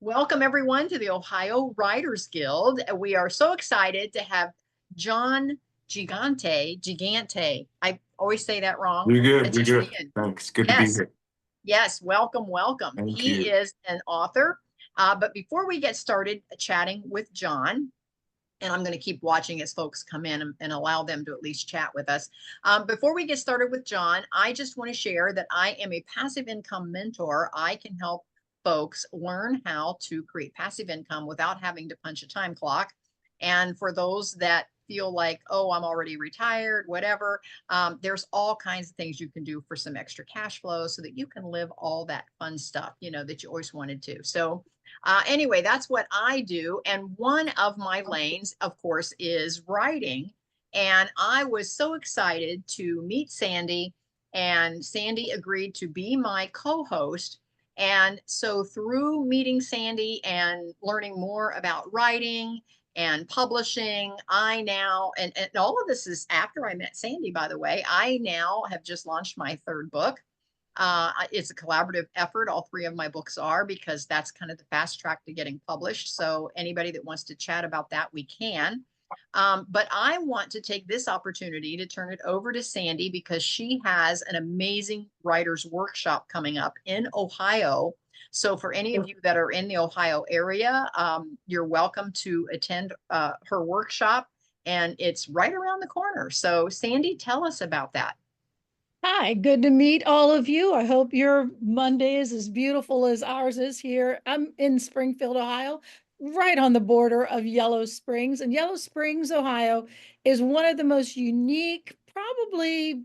Welcome, everyone, to the Ohio Writers Guild. We are so excited to have Jon Gigante. I always say that wrong. You're good. That's You're good. Korean. Thanks. Good to be Yes, here. yes. Welcome, welcome. Thank He you. is an author. But before we get started chatting with Jon, and I'm going to keep watching as folks come in and allow them to at least chat with us. Before we get started with Jon, I just want to share that I am a passive income mentor. I can help folks learn how to create passive income without having to punch a time clock. And for those that feel like, oh, I'm already retired, whatever, there's all kinds of things you can do for some extra cash flow so that you can live all that fun stuff, that you always wanted to. So anyway, that's what I do. And one of my lanes, of course, is writing. And I was so excited to meet Sandy, and Sandy agreed to be my co host. And so, through meeting Sandy and learning more about writing and publishing, I now, and all of this is after I met Sandy, by the way, I now have just launched my third book. It's a collaborative effort. All three of my books are, because that's kind of the fast track to getting published. So anybody that wants to chat about that, we can. But I want to take this opportunity to turn it over to Sandy because she has an amazing writers workshop coming up in Ohio. So for any of you that are in the Ohio area, you're welcome to attend her workshop, and it's right around the corner. So Sandy, tell us about that. Hi, good to meet all of you. I hope your Monday is as beautiful as ours is here. I'm in Springfield, Ohio, right on the border of Yellow Springs. And Yellow Springs, Ohio is one of the most unique, probably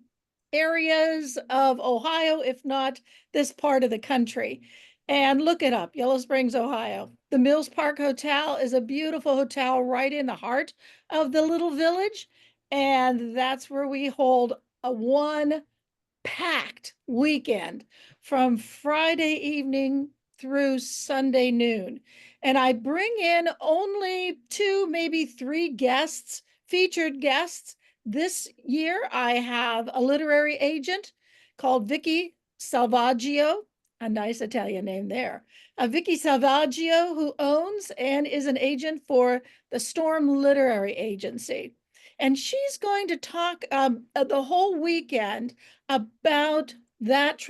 areas of Ohio, if not this part of the country. And look it up, Yellow Springs, Ohio. The Mills Park Hotel is a beautiful hotel right in the heart of the little village. And that's where we hold a one packed weekend from Friday evening through Sunday noon. And I bring in only two, maybe three guests, featured guests. This year, I have a literary agent called Vicky Salvaggio, a nice Italian name there. Vicky Salvaggio, who owns and is an agent for the Storm Literary Agency. And she's going to talk the whole weekend about that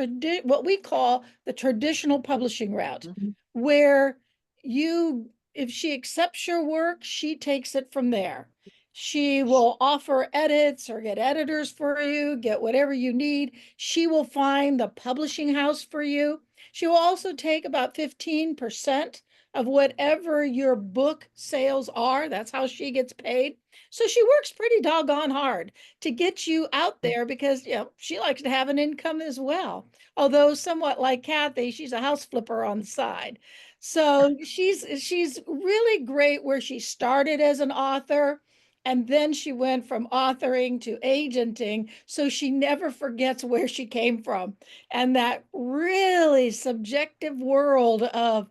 what we call the traditional publishing route, where you, if she accepts your work, she takes it from there. She will offer edits or get editors for you, get whatever you need. She will find the publishing house for you. She will also take about 15% of whatever your book sales are. That's how she gets paid. So she works pretty doggone hard to get you out there because she likes to have an income as well. Although somewhat like Kathy, she's a house flipper on the side. So she's really great where she started as an author, and then she went from authoring to agenting, so she never forgets where she came from. And that really subjective world of,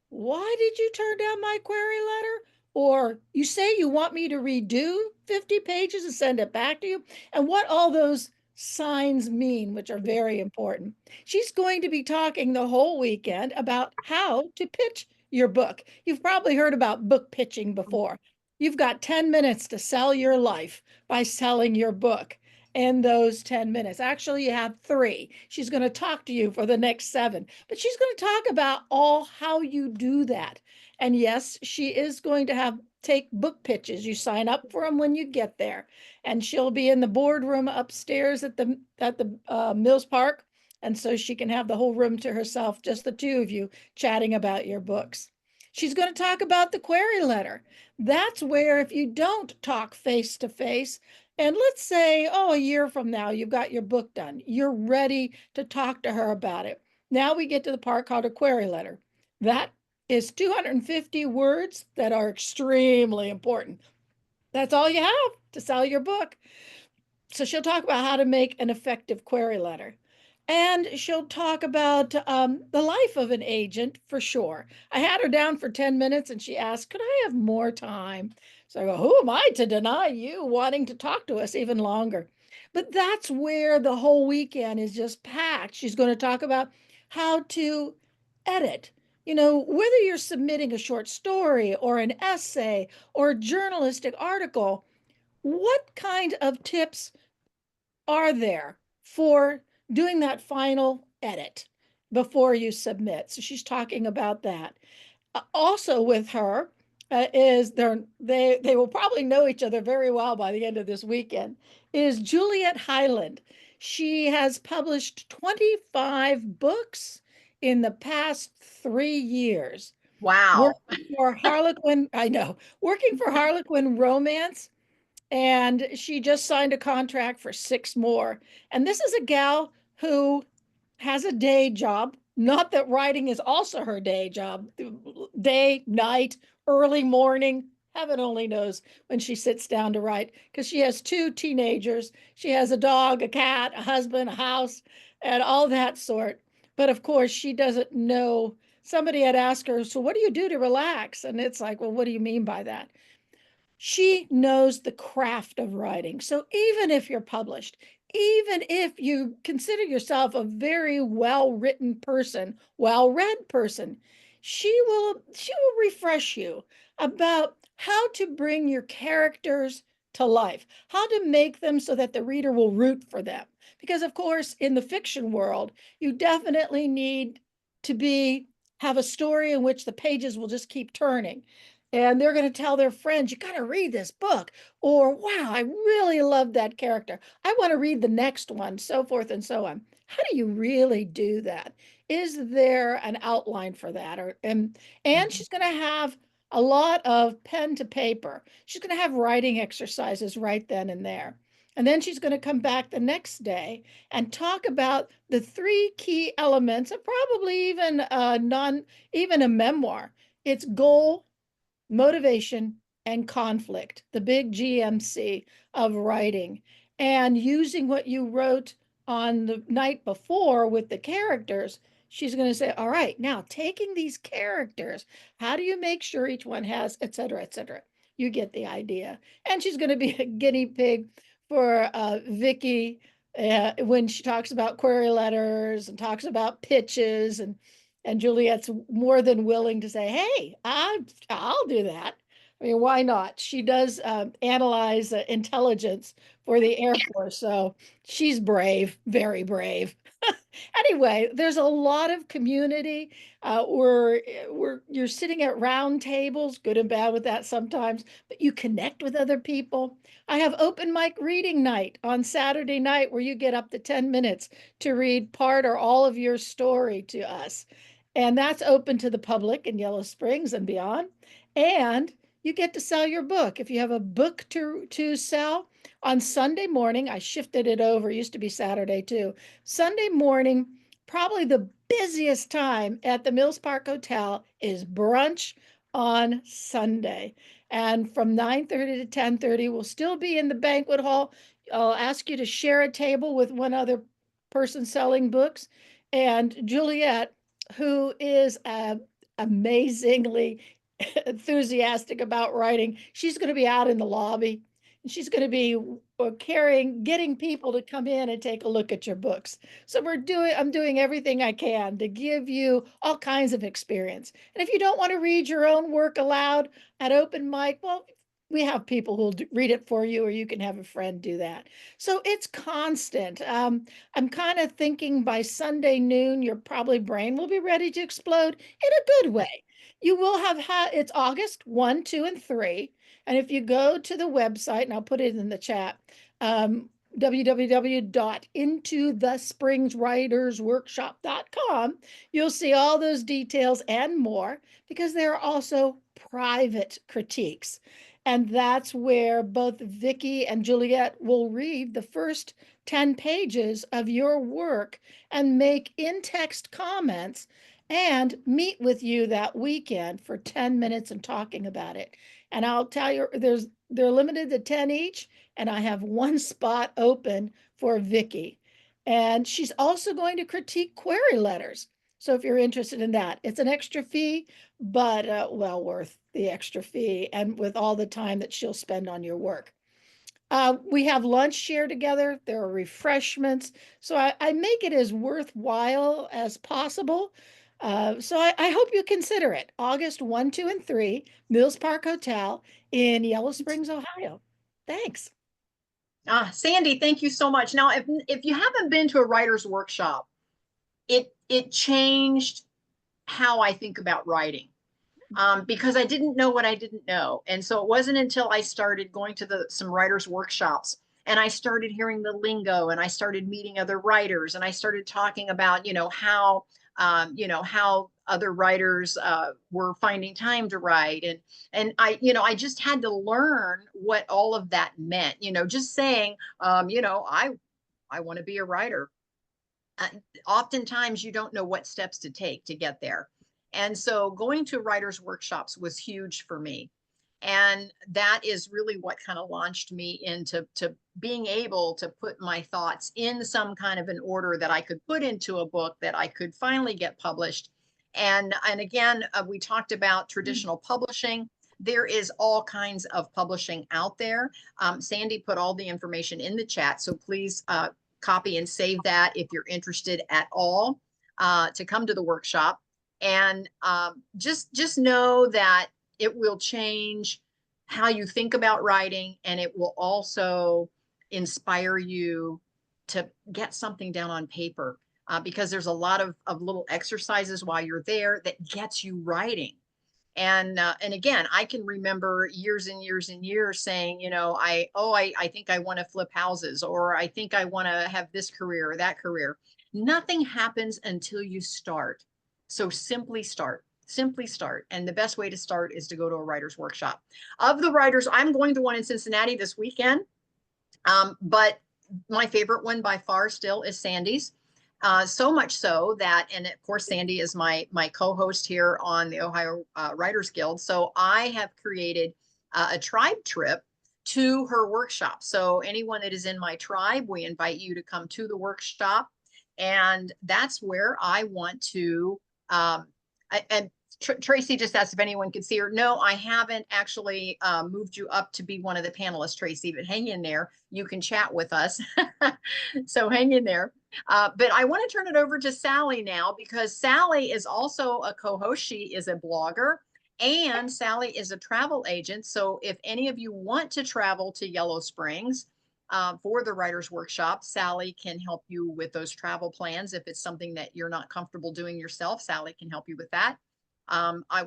why did you turn down my query letter? Or you say you want me to redo 50 pages and send it back to you, and what all those signs mean, which are very important. She's going to be talking the whole weekend about how to pitch your book. You've probably heard about book pitching before. You've got 10 minutes to sell your life by selling your book in those 10 minutes. Actually, you have 3. She's going to talk to you for the next 7, but she's going to talk about all how you do that. And yes, she is going to have take book pitches. You sign up for them when you get there, and she'll be in the boardroom upstairs at the Mills Park, and so she can have the whole room to herself, just the two of you chatting about your books. She's going to talk about the query letter. That's where, if you don't talk face to face, and let's say, oh, a year from now, you've got your book done, you're ready to talk to her about it. Now we get to the part called a query letter. That is 250 words that are extremely important. That's all you have to sell your book. So she'll talk about how to make an effective query letter. And she'll talk about the life of an agent for sure. I had her down for 10 minutes and she asked, could I have more time? So I go, who am I to deny you wanting to talk to us even longer? But that's where the whole weekend is just packed. She's going to talk about how to edit, Whether you're submitting a short story or an essay or a journalistic article, what kind of tips are there for doing that final edit before you submit? So she's talking about that. Also with her is they will probably know each other very well by the end of this weekend, is Juliet Highland. She has published 25 books in the past 3 years. Wow. Working for Harlequin, I know, working for Harlequin Romance, and she just signed a contract for 6 more. And this is a gal who has a day job. Not that writing is also her day job, day, night, early morning. Heaven only knows when she sits down to write, because she has 2 teenagers. She has a dog, a cat, a husband, a house, and all that sort. But of course, she doesn't know. Somebody had asked her, so what do you do to relax? And it's like, well, what do you mean by that? She knows the craft of writing. So even if you're published, even if you consider yourself a very well-written person, well-read person, she will refresh you about how to bring your characters to life, how to make them so that the reader will root for them. Because of course, in the fiction world, you definitely need to be have a story in which the pages will just keep turning, and they're going to tell their friends, you got to read this book, or wow, I really love that character, I want to read the next one, so forth and so on. How do you really do that? Is there an outline for that? And Mhm. she's going to have a lot of pen to paper. She's going to have writing exercises right then and there. And then she's going to come back the next day and talk about the 3 key elements of probably even a memoir. It's goal, motivation, and conflict, the big GMC of writing, and using what you wrote on the night before with the characters. She's going to say, all right, now taking these characters, how do you make sure each one has, et cetera, et cetera? You get the idea. And she's going to be a guinea pig for Vicky when she talks about query letters and talks about pitches, and Juliet's more than willing to say, hey, I'll do that. I mean, why not? She does analyze intelligence for the Air Force, so she's brave, very brave. Anyway, there's a lot of community. Where you're sitting at round tables, good and bad with that sometimes, but you connect with other people. I have open mic reading night on Saturday night where you get up to 10 minutes to read part or all of your story to us. And that's open to the public in Yellow Springs and beyond. And you get to sell your book. If you have a book to sell on Sunday morning, I shifted it over, it used to be Saturday too. Sunday morning, probably the busiest time at the Mills Park Hotel is brunch on Sunday. And from 9:30 to 10:30, we'll still be in the banquet hall. I'll ask you to share a table with one other person selling books. And Juliet, who is amazingly enthusiastic about writing, she's going to be out in the lobby. She's going to be getting people to come in and take a look at your books. So I'm doing everything I can to give you all kinds of experience. And if you don't want to read your own work aloud at open mic, well, we have people who'll read it for you, or you can have a friend do that. So it's constant. I'm kind of thinking by Sunday noon, your probably brain will be ready to explode in a good way. You will have had, it's August 1, 2, and 3. And if you go to the website, and I'll put it in the chat, www.intothespringswritersworkshop.com, you'll see all those details and more, because there are also private critiques. And that's where both Vicky and Juliet will read the first 10 pages of your work and make in-text comments and meet with you that weekend for 10 minutes and talking about it. And I'll tell you, they're limited to 10 each, and I have one spot open for Vicky. And she's also going to critique query letters. So if you're interested in that, it's an extra fee, but well worth the extra fee, and with all the time that she'll spend on your work. We have lunch shared together. There are refreshments. So I make it as worthwhile as possible. So I hope you consider it. August 1, 2, and 3, Mills Park Hotel in Yellow Springs, Ohio. Thanks. Sandy, thank you so much. Now, if you haven't been to a writer's workshop, it changed how I think about writing. Because I didn't know what I didn't know. And so it wasn't until I started going to some writers' workshops and I started hearing the lingo and I started meeting other writers and I started talking about, how other writers were finding time to write. And I just had to learn what all of that meant, just saying, I want to be a writer. uh, Oftentimes you don't know what steps to take to get there. And so going to writers' workshops was huge for me. And that is really what kind of launched me into being able to put my thoughts in some kind of an order that I could put into a book that I could finally get published. And again, we talked about traditional publishing. There is all kinds of publishing out there. Sandy put all the information in the chat, so please copy and save that if you're interested at all to come to the workshop. And just know that it will change how you think about writing, and it will also inspire you to get something down on paper, because there's a lot of little exercises while you're there that gets you writing. And again, I can remember years and years and years saying, I think I want to flip houses, or I think I want to have this career or that career. Nothing happens until you start. So simply start. And the best way to start is to go to a writer's workshop. Of the writers, I'm going to one in Cincinnati this weekend. But my favorite one by far still is Sandy's. So much so that, and of course, Sandy is my co-host here on the Ohio Writers Guild. So I have created a tribe trip to her workshop. So anyone that is in my tribe, we invite you to come to the workshop. And that's where I want to, and Tracy just asked if anyone could see her. No, I haven't actually moved you up to be one of the panelists, Tracy, but hang in there. You can chat with us. So hang in there. But I want to turn it over to Sally now, because Sally is also a co-host. She is a blogger, and Sally is a travel agent. So if any of you want to travel to Yellow Springs for the writers workshop, Sally can help you with those travel plans. If it's something that you're not comfortable doing yourself, Sally can help you with that.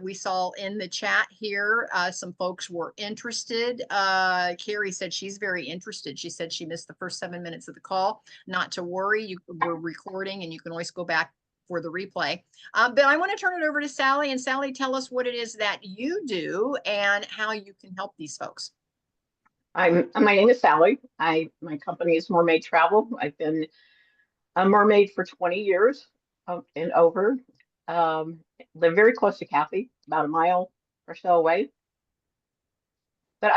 We saw in the chat here, some folks were interested. Carrie said she's very interested. She said she missed the first 7 minutes of the call. Not to worry, we're recording and you can always go back for the replay. But I want to turn it over to Sally, and Sally, tell us what it is that you do and how you can help these folks. My name is Sally. My company is Mermaid Travel. I've been a mermaid for 20 years and over. Live very close to Kathy, about a mile or so away. But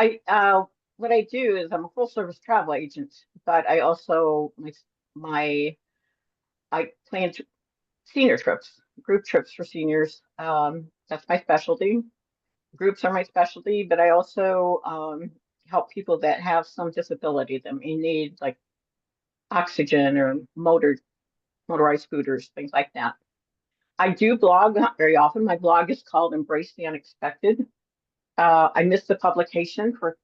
what I do is I'm a full service travel agent, but I also I plan senior trips, group trips for seniors. That's my specialty. Groups are my specialty, but I also help people that have some disability that may need like oxygen or motorized scooters, things like that. I do blog, not very often. My blog is called Embrace the Unexpected. I missed the publication for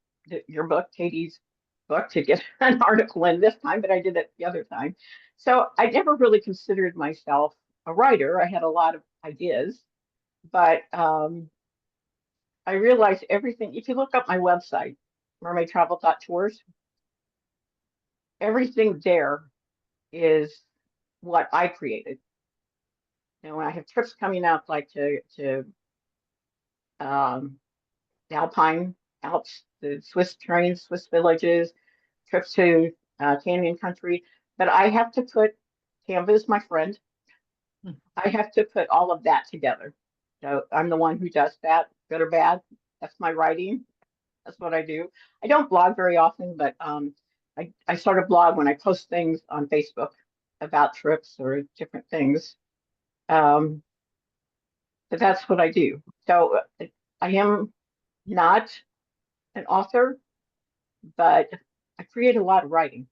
your book, Katie's book, to get an article in this time, but I did it the other time. So I never really considered myself a writer. I had a lot of ideas, but I realized everything. If you look up my website, mermaidtravel.tours, everything there is what I created. When I have trips coming up, like to the Alpine Alps, the Swiss terrain, Swiss villages, trips to canyon country, but I have to put Canva is my friend. I have to put all of that together. So I'm the one who does that, good or bad. That's my writing. That's what I do. I don't blog very often, but I sort of blog when I post things on Facebook about trips or different things. But that's what I do. So I am not an author, but I create a lot of writing.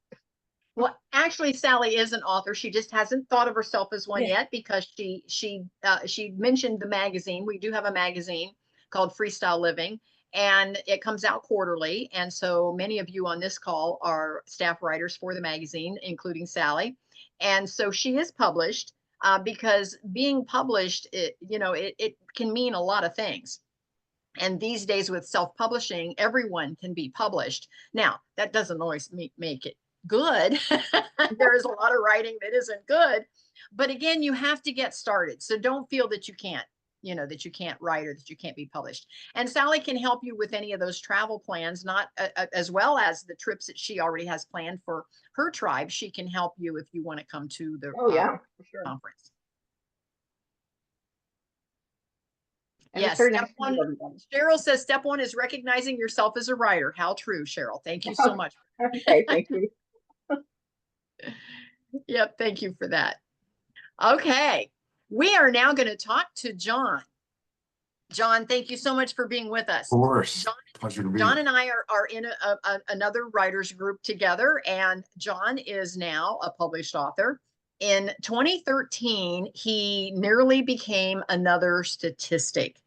Well, actually, Sally is an author. She just hasn't thought of herself as one Yeah. yet because she mentioned the magazine. We do have a magazine called Freestyle Living, and it comes out quarterly. And so many of you on this call are staff writers for the magazine, including Sally. And so she is published because being published, it can mean a lot of things. And these days with self-publishing, everyone can be published. Now, that doesn't always make it good. There is a lot of writing that isn't good. But again, you have to get started. So don't feel that you can't, that you can't write or that you can't be published. And Sally can help you with any of those travel plans, not as well as the trips that she already has planned for her tribe. She can help you if you want to come to the Oh yeah, for sure. conference. And it's Yes, very step nice to meet one, everybody. Cheryl says step one is recognizing yourself as a writer. How true, Cheryl. Thank you so much. Okay, thank you. Yep, thank you for that. Okay, we are now going to talk to Jon. Jon, thank you so much for being with us. Of course. Jon, Pleasure to be Jon here. and I are in another writers group together, and Jon is now a published author. In 2013, he nearly became another statistic.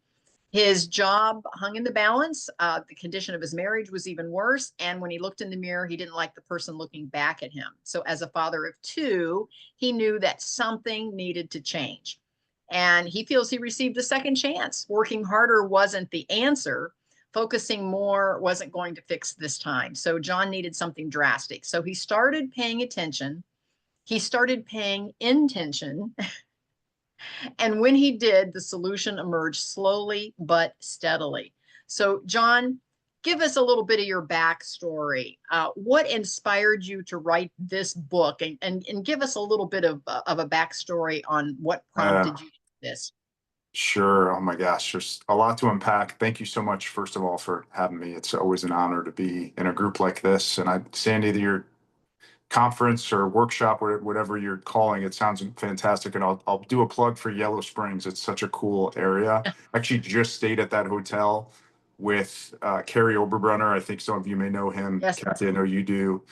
His job hung in the balance. The condition of his marriage was even worse. And when he looked in the mirror, he didn't like the person looking back at him. So, as a father of two, he knew that something needed to change. And he feels he received a second chance. Working harder wasn't the answer. Focusing more wasn't going to fix this time. So, Jon needed something drastic. So, he started paying attention. He started paying intention. And when he did, the solution emerged slowly but steadily. So, Jon, give us a little bit of your backstory. What inspired you to write this book? And give us a little bit of a backstory on what prompted you to do this. Sure. Oh my gosh, there's a lot to unpack. Thank you so much, first of all, for having me. It's always an honor to be in a group like this. And Sandy, your conference or workshop, or whatever you're calling it, sounds fantastic. And I'll do a plug for Yellow Springs. It's such a cool area. Actually, just stayed at that hotel with Carrie Oberbrunner. I think some of you may know him. Yes. Kathy, I know you do.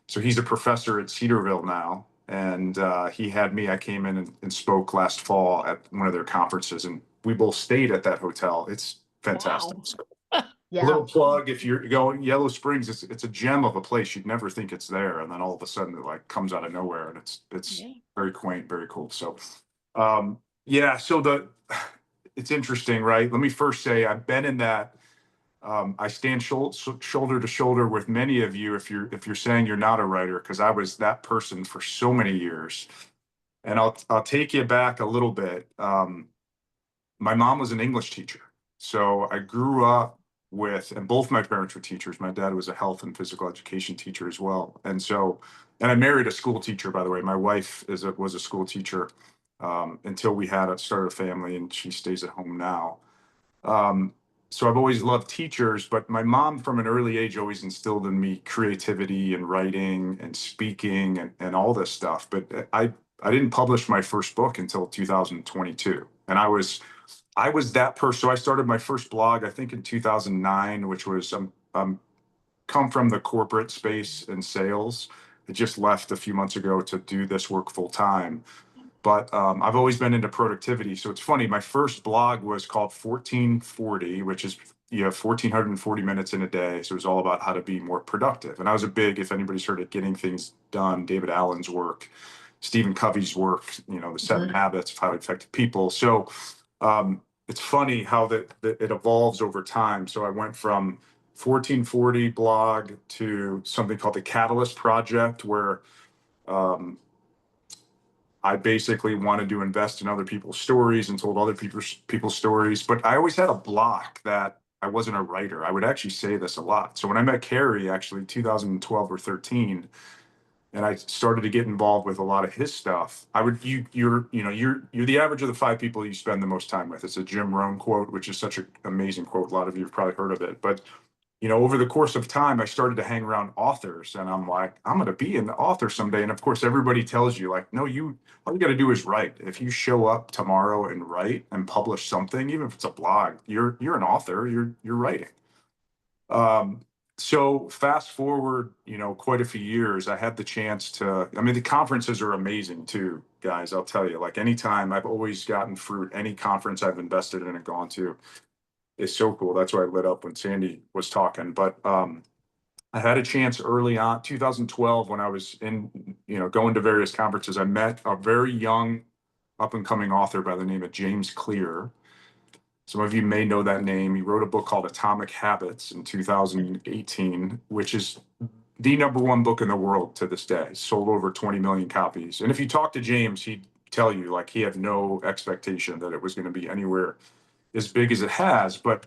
So he's a professor at Cedarville now. And he had me, I came in and spoke last fall at one of their conferences, and we both stayed at that hotel. It's fantastic. Wow. So, Yeah. little plug, if you're going Yellow Springs, it's a gem of a place. You'd never think it's there, and then all of a sudden it like comes out of nowhere, and it's very quaint, very cool. So yeah, so it's interesting, right? Let me first say I've been in that. I stand shoulder to shoulder with many of you if you're saying you're not a writer, because I was that person for so many years. And I'll take you back a little bit. My mom was an English teacher, so I grew up with, and both my parents were teachers. My dad was a health and physical education teacher as well, and I married a school teacher, by the way. My wife was a school teacher until we started a family, and she stays at home now. Um, so I've always loved teachers, but my mom from an early age always instilled in me creativity and writing and speaking and all this stuff. But I didn't publish my first book until 2022. And I was that person. So I started my first blog, I think in 2009, which was come from the corporate space and sales. I just left a few months ago to do this work full time. But I've always been into productivity. So it's funny, my first blog was called 1440, which is you have 1440 minutes in a day. So it was all about how to be more productive. And I was if anybody's heard of Getting Things Done, David Allen's work, Stephen Covey's work, the 7 habits of highly effective people. So it's funny how that it evolves over time. So I went from 1440 blog to something called the Catalyst Project, where I basically wanted to invest in other people's stories and told other people's stories. But I always had a block that I wasn't a writer. I would actually say this a lot. So when I met Carrie, actually 2012 or 13, and I started to get involved with a lot of his stuff, you're the average of the 5 people you spend the most time with. It's a Jim Rohn quote, which is such an amazing quote. A lot of you have probably heard of it. But over the course of time, I started to hang around authors, and I'm like, I'm going to be an author someday. And of course, everybody tells you like, no, all you got to do is write. If you show up tomorrow and write and publish something, even if it's a blog, you're an author. You're writing. So fast forward, quite a few years, I had the chance to, I mean, the conferences are amazing too, guys. I'll tell you, like anytime I've always gotten fruit, any conference I've invested in and gone to is so cool. That's why I lit up when Sandy was talking. But I had a chance early on, 2012, when I was going to various conferences. I met a very young, up and coming author by the name of James Clear. Some of you may know that name. He wrote a book called Atomic Habits in 2018, which is the #1 book in the world to this day. Sold over 20 million copies. And if you talk to James, he'd tell you like he had no expectation that it was going to be anywhere as big as it has. But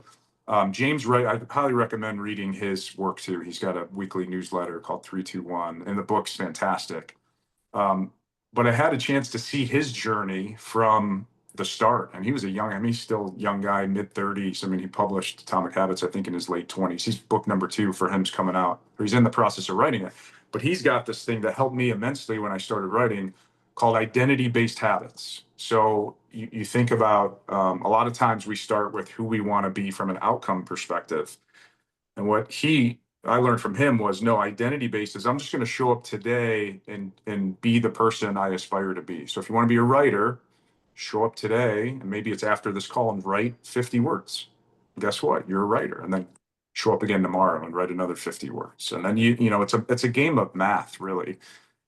James Wright, I highly recommend reading his work too. He's got a weekly newsletter called 321, and the book's fantastic. But I had a chance to see his journey from the start. And he was he's still a young guy, mid-30s. I mean, he published Atomic Habits, I think, in his late 20s. He's book #2 for him's coming out, or he's in the process of writing it. But he's got this thing that helped me immensely when I started writing called identity-based habits. So you think about a lot of times we start with who we want to be from an outcome perspective. And what I learned from him was no, identity based is I'm just going to show up today and be the person I aspire to be. So if you want to be a writer, show up today, and maybe it's after this call, and write 50 words. Guess what? You're a writer. And then show up again tomorrow and write another 50 words. And then it's a game of math, really.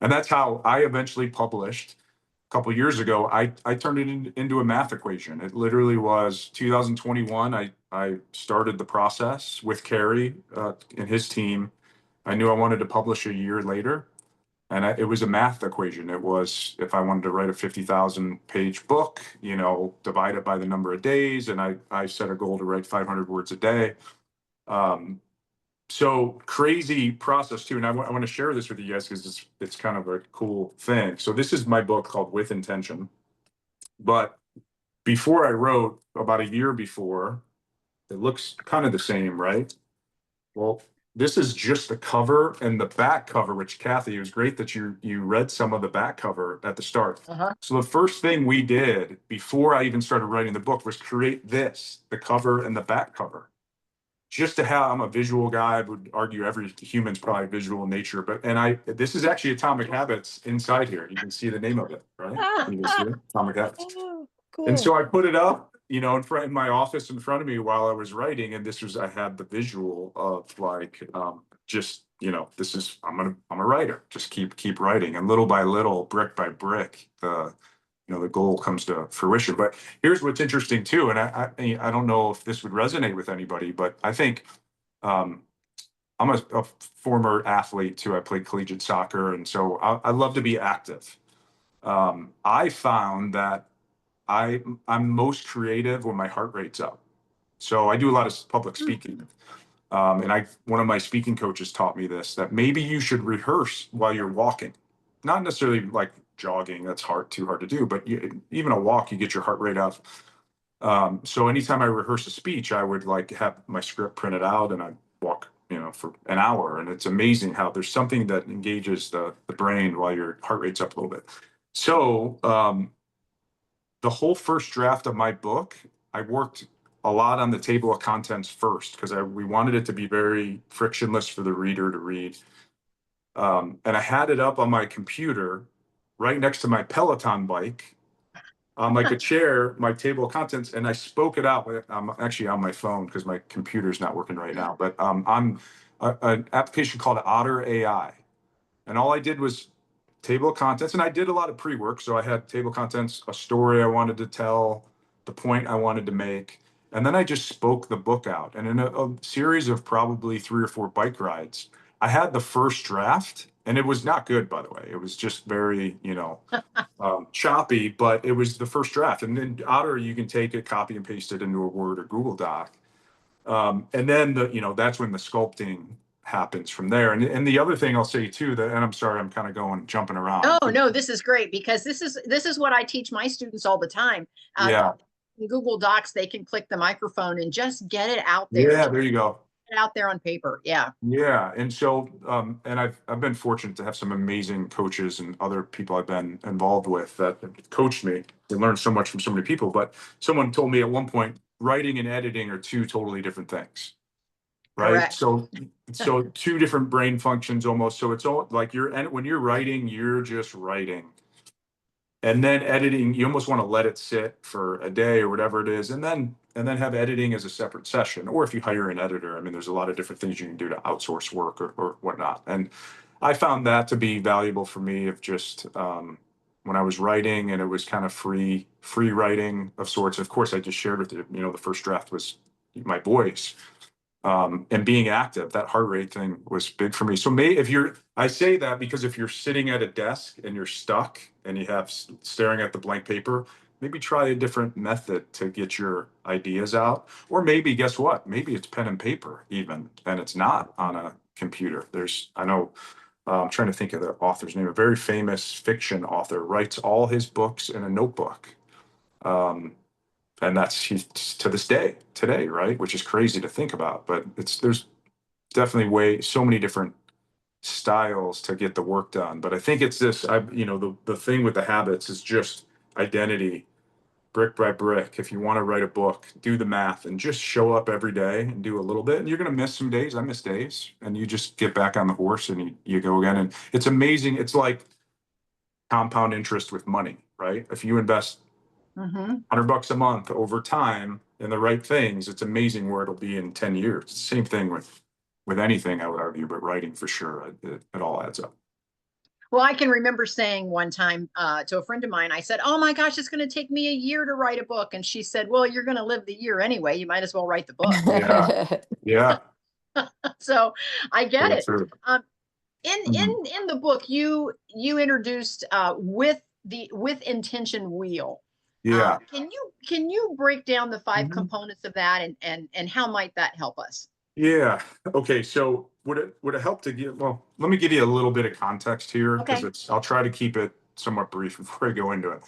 And that's how I eventually published. A couple of years ago, I turned it into a math equation. It literally was 2021. I started the process with Carrie and his team. I knew I wanted to publish a year later, and it was a math equation. It was, if I wanted to write a 50,000 page book, divide it by the number of days, and I set a goal to write 500 words a day. So crazy process too. And I want to share this with you guys because it's kind of a cool thing. So this is my book called With Intention. But before I wrote, about a year before, it looks kind of the same, right? Well, this is just the cover and the back cover, which Kathy, it was great that you read some of the back cover at the start. So the first thing we did before I even started writing the book was create the cover and the back cover. Just to have, I'm a visual guy. I would argue every human's probably visual in nature, this is actually Atomic Habits inside here. You can see the name of it, right? You can see it, Atomic Habits. Oh, cool. And so I put it up, in my office in front of me while I was writing. And I had the visual of like, this is, I'm a writer, just keep writing. And little by little, brick by brick, the goal comes to fruition. But here's what's interesting too, and I don't know if this would resonate with anybody, but I think I'm a former athlete too. I played collegiate soccer, and so I love to be active. I found that I'm most creative when my heart rate's up. So I do a lot of public speaking. And one of my speaking coaches taught me this, that maybe you should rehearse while you're walking, not necessarily like jogging. That's too hard to do, but even a walk, you get your heart rate up. So anytime I rehearse a speech, I would like have my script printed out and I walk, for an hour. And it's amazing how there's something that engages the brain while your heart rate's up a little bit. So the whole first draft of my book, I worked a lot on the table of contents first because we wanted it to be very frictionless for the reader to read. And I had it up on my computer right next to my Peloton bike, like a chair, my table of contents, and I spoke it out. I'm actually on my phone because my computer's not working right now, but I'm an application called Otter AI. And all I did was table of contents, and I did a lot of pre-work. So I had table of contents, a story I wanted to tell, the point I wanted to make, and then I just spoke the book out. And in a series of probably 3 or 4 bike rides, I had the first draft, and it was not good, by the way. It was just very, choppy, but it was the first draft. And then Otter, you can take it, copy and paste it into a Word or Google Doc. And then that's when the sculpting happens from there. And the other thing I'll say too, and I'm sorry, I'm kind of jumping around. No, this is great because this is what I teach my students all the time. Yeah. In Google Docs, they can click the microphone and just get it out there. Yeah, there you go. Get it out there on paper. Yeah. Yeah. And so, and I've been fortunate to have some amazing coaches and other people I've been involved with that coached me. They learned so much from so many people, but someone told me at one point, writing and editing are 2 totally different things. right? Correct. So two different brain functions almost. So it's all like when you're writing, you're just writing. And then editing, you almost want to let it sit for a day or whatever it is, and then have editing as a separate session. Or if you hire an editor, I mean, there's a lot of different things you can do to outsource work or whatnot. And I found that to be valuable for me of just when I was writing, and it was kind of free writing of sorts. Of course, I just shared with you, the first draft was my voice. And being active, that heart rate thing was big for me. So I say that because if you're sitting at a desk and you're stuck and you have staring at the blank paper, maybe try a different method to get your ideas out. Or maybe, guess what? Maybe it's pen and paper even, and it's not on a computer. I'm trying to think of the author's name. A very famous fiction author writes all his books in a notebook. And that's to this day today, right? Which is crazy to think about, but there's definitely so many different styles to get the work done. But I think it's the thing with the habits is just identity, brick by brick. If you want to write a book, do the math and just show up every day and do a little bit. And you're going to miss some days. I miss days, and you just get back on the horse and you go again. And it's amazing. It's like compound interest with money, right? If you invest $100 a month over time in the right things, it's amazing where it'll be in 10 years. It's the same thing with anything, I would argue, but writing for sure, it all adds up. Well, I can remember saying one time to a friend of mine, I said, "Oh my gosh, it's going to take me a year to write a book." And she said, "Well, you're going to live the year anyway. You might as well write the book." Yeah. So I get it. True. In the book, you introduced with intention wheel. Yeah. Can you break down the 5 components of that and how might that help us? Yeah. Okay. So would it help to let me give you a little bit of context here, because I'll try to keep it somewhat brief before I go into it.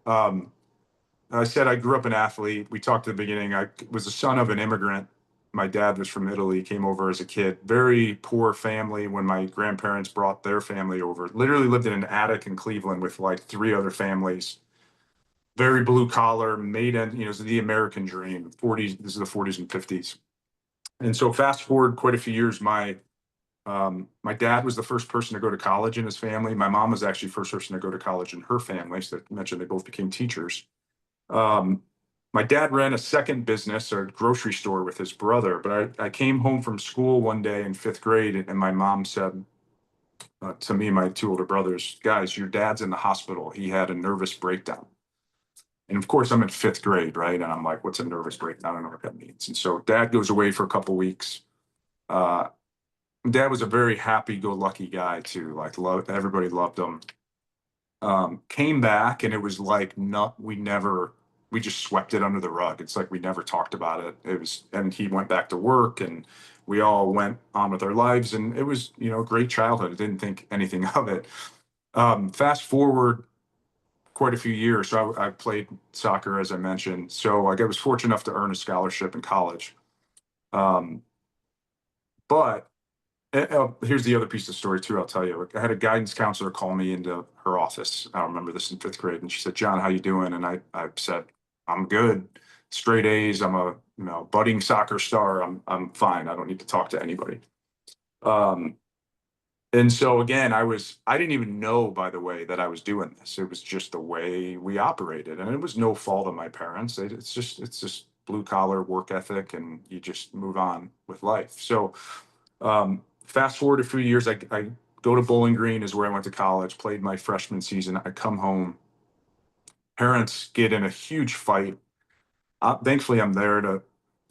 I said I grew up an athlete. We talked at the beginning. I was the son of an immigrant. My dad was from Italy, came over as a kid. Very poor family when my grandparents brought their family over. Literally lived in an attic in Cleveland with like 3 other families. Very blue collar, it's the American dream. This is the 40s and 50s. And so fast forward quite a few years, my dad was the first person to go to college in his family. My mom was actually the first person to go to college in her family. So I mentioned they both became teachers. My dad ran a second business, a grocery store, with his brother. But I came home from school one day in 5th grade, and my mom said to me and my 2 older brothers, "Guys, your dad's in the hospital. He had a nervous breakdown." And of course, I'm in 5th grade, right? And I'm like, "What's a nervous breakdown? I don't know what that means." And so dad goes away for a couple weeks. Dad was a very happy-go-lucky guy too. Like, everybody loved him. Came back, and it was like we just swept it under the rug. It's like we never talked about it. And he went back to work, and we all went on with our lives, and it was, a great childhood. I didn't think anything of it. Fast forward quite a few years. So I played soccer, as I mentioned. So I was fortunate enough to earn a scholarship in college. But here's the other piece of the story too. I'll tell you. I had a guidance counselor call me into her office. I remember this in 5th grade, and she said, "Jon, how you doing?" And I said, "I'm good. Straight A's. I'm a budding soccer star. I'm fine. I don't need to talk to anybody." And so again, I didn't even know, by the way, that I was doing this. It was just the way we operated, and it was no fault of my parents. It's just blue collar work ethic, and you just move on with life. So fast forward a few years, I go to Bowling Green, is where I went to college, played my freshman season. I come home, parents get in a huge fight. Thankfully, I'm there to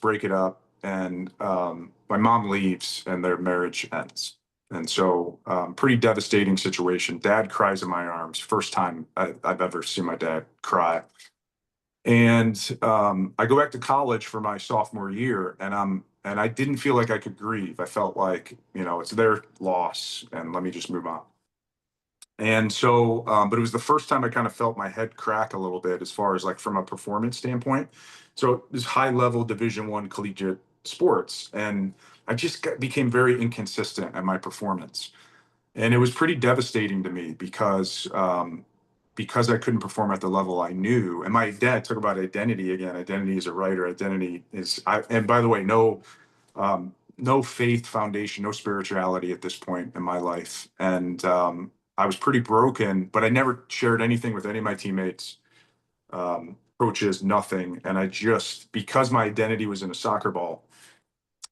break it up, and my mom leaves, and their marriage ends. And so, pretty devastating situation. Dad cries in my arms. First time I've ever seen my dad cry. And I go back to college for my sophomore year, and I didn't feel like I could grieve. I felt like, it's their loss, and let me just move on. And so, but it was the first time I kind of felt my head crack a little bit, as far as like from a performance standpoint. So this high level Division I collegiate sports, and I just became very inconsistent at my performance. And it was pretty devastating to me because I couldn't perform at the level I knew. And my dad talked about identity again. Identity as a writer. Identity is, and by the way, no no faith foundation, no spirituality at this point in my life. And I was pretty broken, but I never shared anything with any of my teammates, coaches, nothing. And I just, because my identity was in a soccer ball,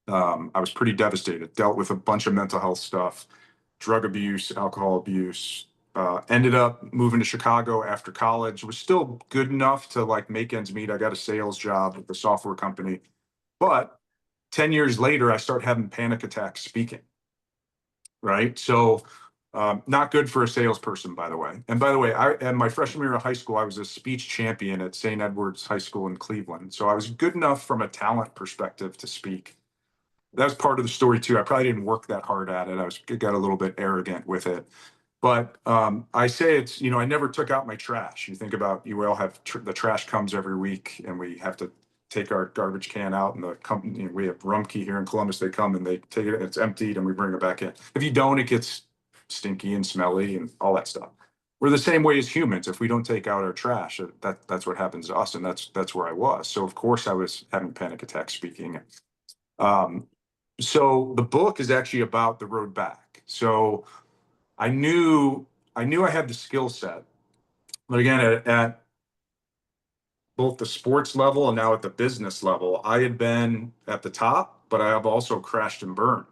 I was pretty devastated, dealt with a bunch of mental health stuff, drug abuse, alcohol abuse, ended up moving to Chicago after college. It was still good enough to like make ends meet. I got a sales job with a software company, but 10 years later, I start having panic attacks speaking, right? So not good for a salesperson, by the way. And by the way, in my freshman year of high school, I was a speech champion at St. Edward's High School in Cleveland. So I was good enough from a talent perspective to speak. That was part of the story too. I probably didn't work that hard at it. Got a little bit arrogant with it. But I say it's, you know, I never took out my trash. You think about, you all have the trash comes every week and we have to take our garbage can out, and the company, we have Rumpke here in Columbus, they come and they take it and it's emptied and we bring it back in. If you don't, it gets stinky and smelly and all that stuff. We're the same way as humans. If we don't take out our trash, that's what happens to us. And that's where I was. So of course I was having panic attacks speaking. So the book is actually about the road back. So I knew I had the skill set, but again, at both the sports level and now at the business level, I had been at the top, but I have also crashed and burned.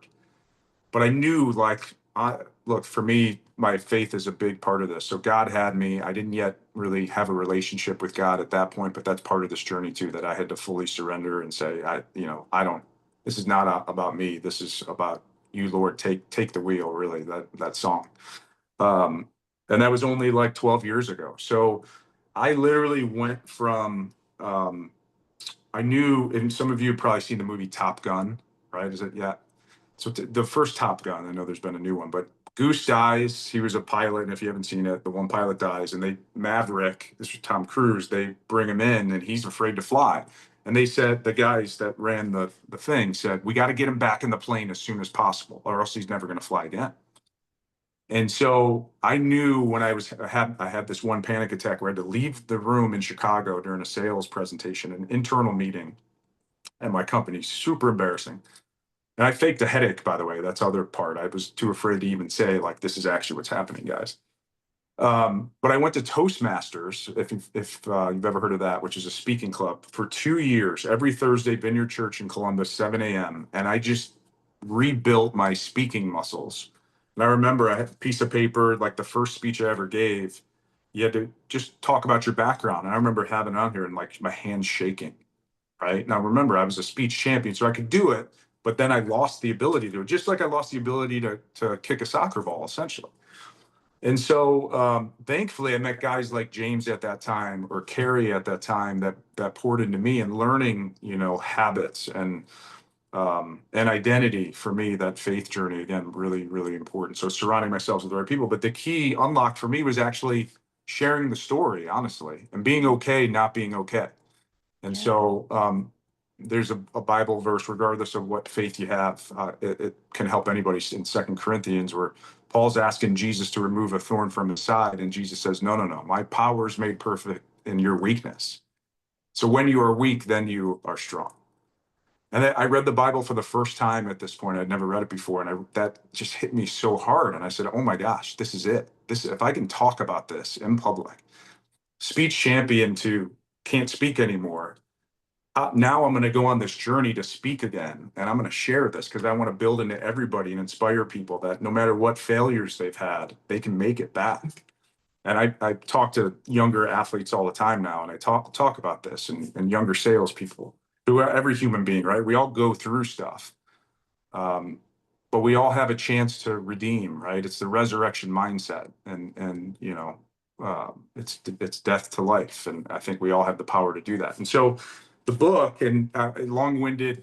But I knew, like, look, for me, my faith is a big part of this. So God had me. I didn't yet really have a relationship with God at that point, but that's part of this journey too, that I had to fully surrender and say, this is not about me. This is about you, Lord. Take the wheel. Really, that song. And that was only like 12 years ago. So I literally went from, I knew, and some of you have probably seen the movie Top Gun, right? Is it? Yeah. So the first Top Gun, I know there's been a new one, but Goose dies. He was a pilot. And if you haven't seen it, the one pilot dies, and Maverick, this was Tom Cruise, they bring him in and he's afraid to fly. And they said, the guys that ran the thing said, we got to get him back in the plane as soon as possible, or else he's never going to fly again. And so I knew when I had this one panic attack where I had to leave the room in Chicago during a sales presentation, an internal meeting at my company, super embarrassing. And I faked a headache, by the way. That's the other part. I was too afraid to even say, like, this is actually what's happening, guys. But I went to Toastmasters, if you've ever heard of that, which is a speaking club, for 2 years, every Thursday, Vineyard Church in Columbus, 7 a.m. And I just rebuilt my speaking muscles. And I remember I had a piece of paper, like the first speech I ever gave, you had to just talk about your background. And I remember having it on here and like my hands shaking, right? Now, remember, I was a speech champion, so I could do it, but then I lost the ability to do it, just like I lost the ability to kick a soccer ball, essentially. And so thankfully, I met guys like James at that time, or Carrie at that time, that poured into me, and learning, habits and identity. For me, that faith journey, again, really, really important. So surrounding myself with the right people. But the key unlock for me was actually sharing the story, honestly, and being okay, not being okay. And so there's a Bible verse, regardless of what faith you have, it can help anybody, in 2 Corinthians, where Paul's asking Jesus to remove a thorn from his side. And Jesus says, no, my power is made perfect in your weakness. So when you are weak, then you are strong. And I read the Bible for the first time at this point. I'd never read it before. And that just hit me so hard. And I said, oh my gosh, this is it. If I can talk about this in public, speech champion to can't speak anymore. Now I'm going to go on this journey to speak again. And I'm going to share this because I want to build into everybody and inspire people that no matter what failures they've had, they can make it back. And I talk to younger athletes all the time now, and I talk about this, and younger salespeople, every human being, right? We all go through stuff, but we all have a chance to redeem, right? It's the resurrection mindset, and it's death to life, and I think we all have the power to do that. And so, the book, and a long-winded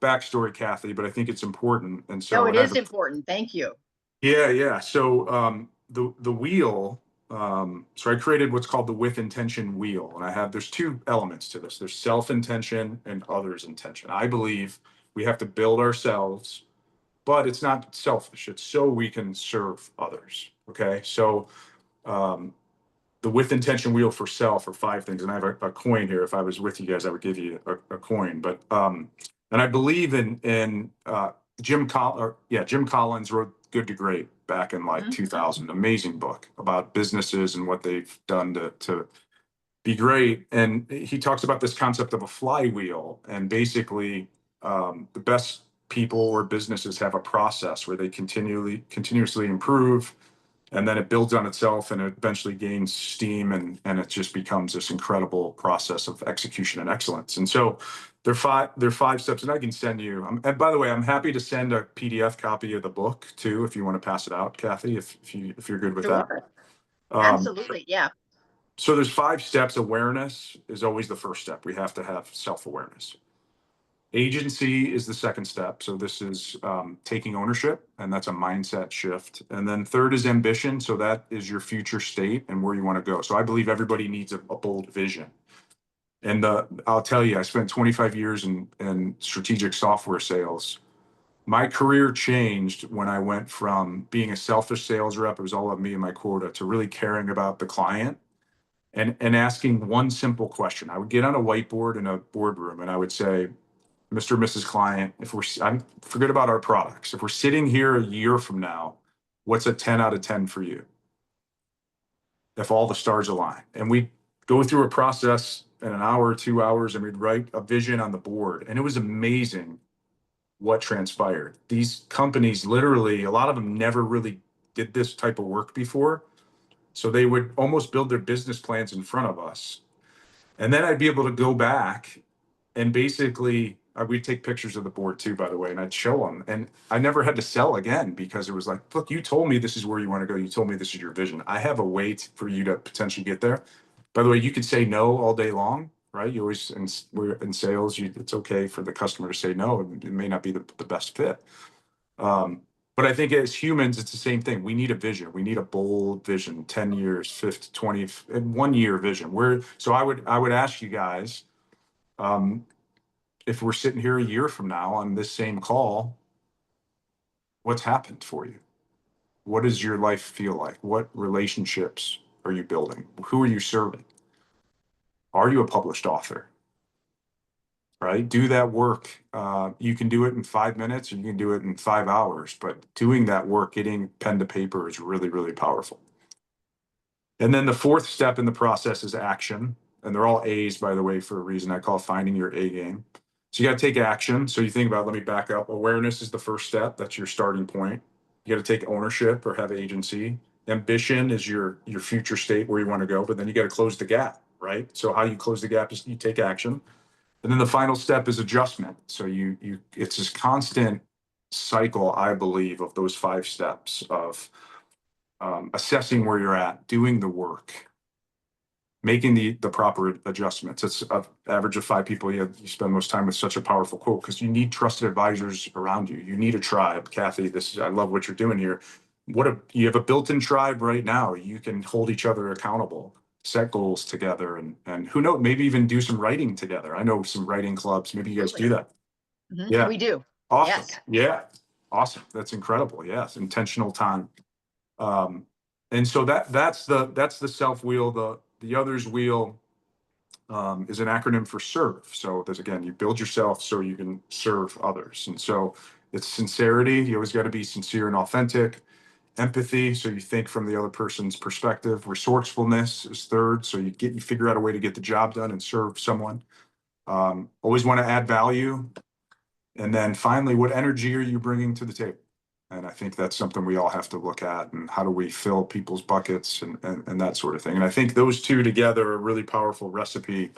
backstory, Kathy, but I think it's important. And so, it is important. Thank you. Yeah. So the wheel. So I created what's called the with intention wheel, and there's two elements to this. There's self-intention and others' intention. I believe we have to build ourselves, but it's not selfish. It's so we can serve others. Okay. So the with intention wheel for self are 5 things. And I have a coin here. If I was with you guys, I would give you a coin. But And I believe in Jim Collins wrote Good to Great back in like 2000. Amazing book about businesses and what they've done to be great. And he talks about this concept of a flywheel, and basically the best people or businesses have a process where they continuously improve, and then it builds on itself and it eventually gains steam, and it just becomes this incredible process of execution and excellence. And so there are five steps, and I can send you, and by the way, I'm happy to send a PDF copy of the book too, if you want to pass it out, Kathy, if you're good with that. Absolutely. Yeah. So there's 5 steps. Awareness is always the first step. We have to have self-awareness. Agency is the second step. So this is taking ownership, and that's a mindset shift. And then third is ambition. So that is your future state and where you want to go. So I believe everybody needs a bold vision. And I'll tell you, I spent 25 years in strategic software sales. My career changed when I went from being a selfish sales rep, it was all about me and my quota, to really caring about the client and asking one simple question. I would get on a whiteboard in a boardroom and I would say, Mr. and Mrs. Client, forget about our products. If we're sitting here a year from now, what's a 10 out of 10 for you? If all the stars align. And we go through a process in an hour, 2 hours, and we'd write a vision on the board. And it was amazing what transpired. These companies, literally, a lot of them never really did this type of work before. So they would almost build their business plans in front of us. And then I'd be able to go back and basically, we'd take pictures of the board too, by the way, and I'd show them. And I never had to sell again, because it was like, look, you told me this is where you want to go. You told me this is your vision. I have a way for you to potentially get there. By the way, you could say no all day long, right? You always, we're in sales, it's okay for the customer to say no. It may not be the best fit. But I think as humans, it's the same thing. We need a vision. We need a bold vision, 10 years, 50, 20, and 1 year vision. So I would ask you guys, if we're sitting here a year from now on this same call, what's happened for you? What does your life feel like? What relationships are you building? Who are you serving? Are you a published author? Right? Do that work. You can do it in 5 minutes, or you can do it in 5 hours, but doing that work, getting pen to paper, is really, really powerful. And then the fourth step in the process is action. And they're all A's, by the way, for a reason. I call it finding your A game. So you got to take action. So you think about, let me back up. Awareness is the first step. That's your starting point. You got to take ownership or have agency. Ambition is your future state, where you want to go, but then you got to close the gap, right? So how you close the gap is you take action. And then the final step is adjustment. So it's this constant cycle, I believe, of those 5 steps of assessing where you're at, doing the work, making the proper adjustments. It's an average of 5 people. You spend most time with such a powerful quote, because you need trusted advisors around you. You need a tribe. Kathy, I love what you're doing here. You have a built-in tribe right now. You can hold each other accountable, set goals together, and who knows, maybe even do some writing together. I know some writing clubs. Maybe you guys do that. Yeah. We do. Awesome. Yes. Yeah. Awesome. That's incredible. Yes. Intentional time. And so that's the self wheel. The others wheel is an acronym for serve. So there's, again, you build yourself so you can serve others. And so it's sincerity. You always got to be sincere and authentic. Empathy, so you think from the other person's perspective. Resourcefulness is third. So you figure out a way to get the job done and serve someone. Always want to add value. And then finally, what energy are you bringing to the table? And I think that's something we all have to look at, and how do we fill people's buckets and that sort of thing. And I think those two together are a really powerful recipe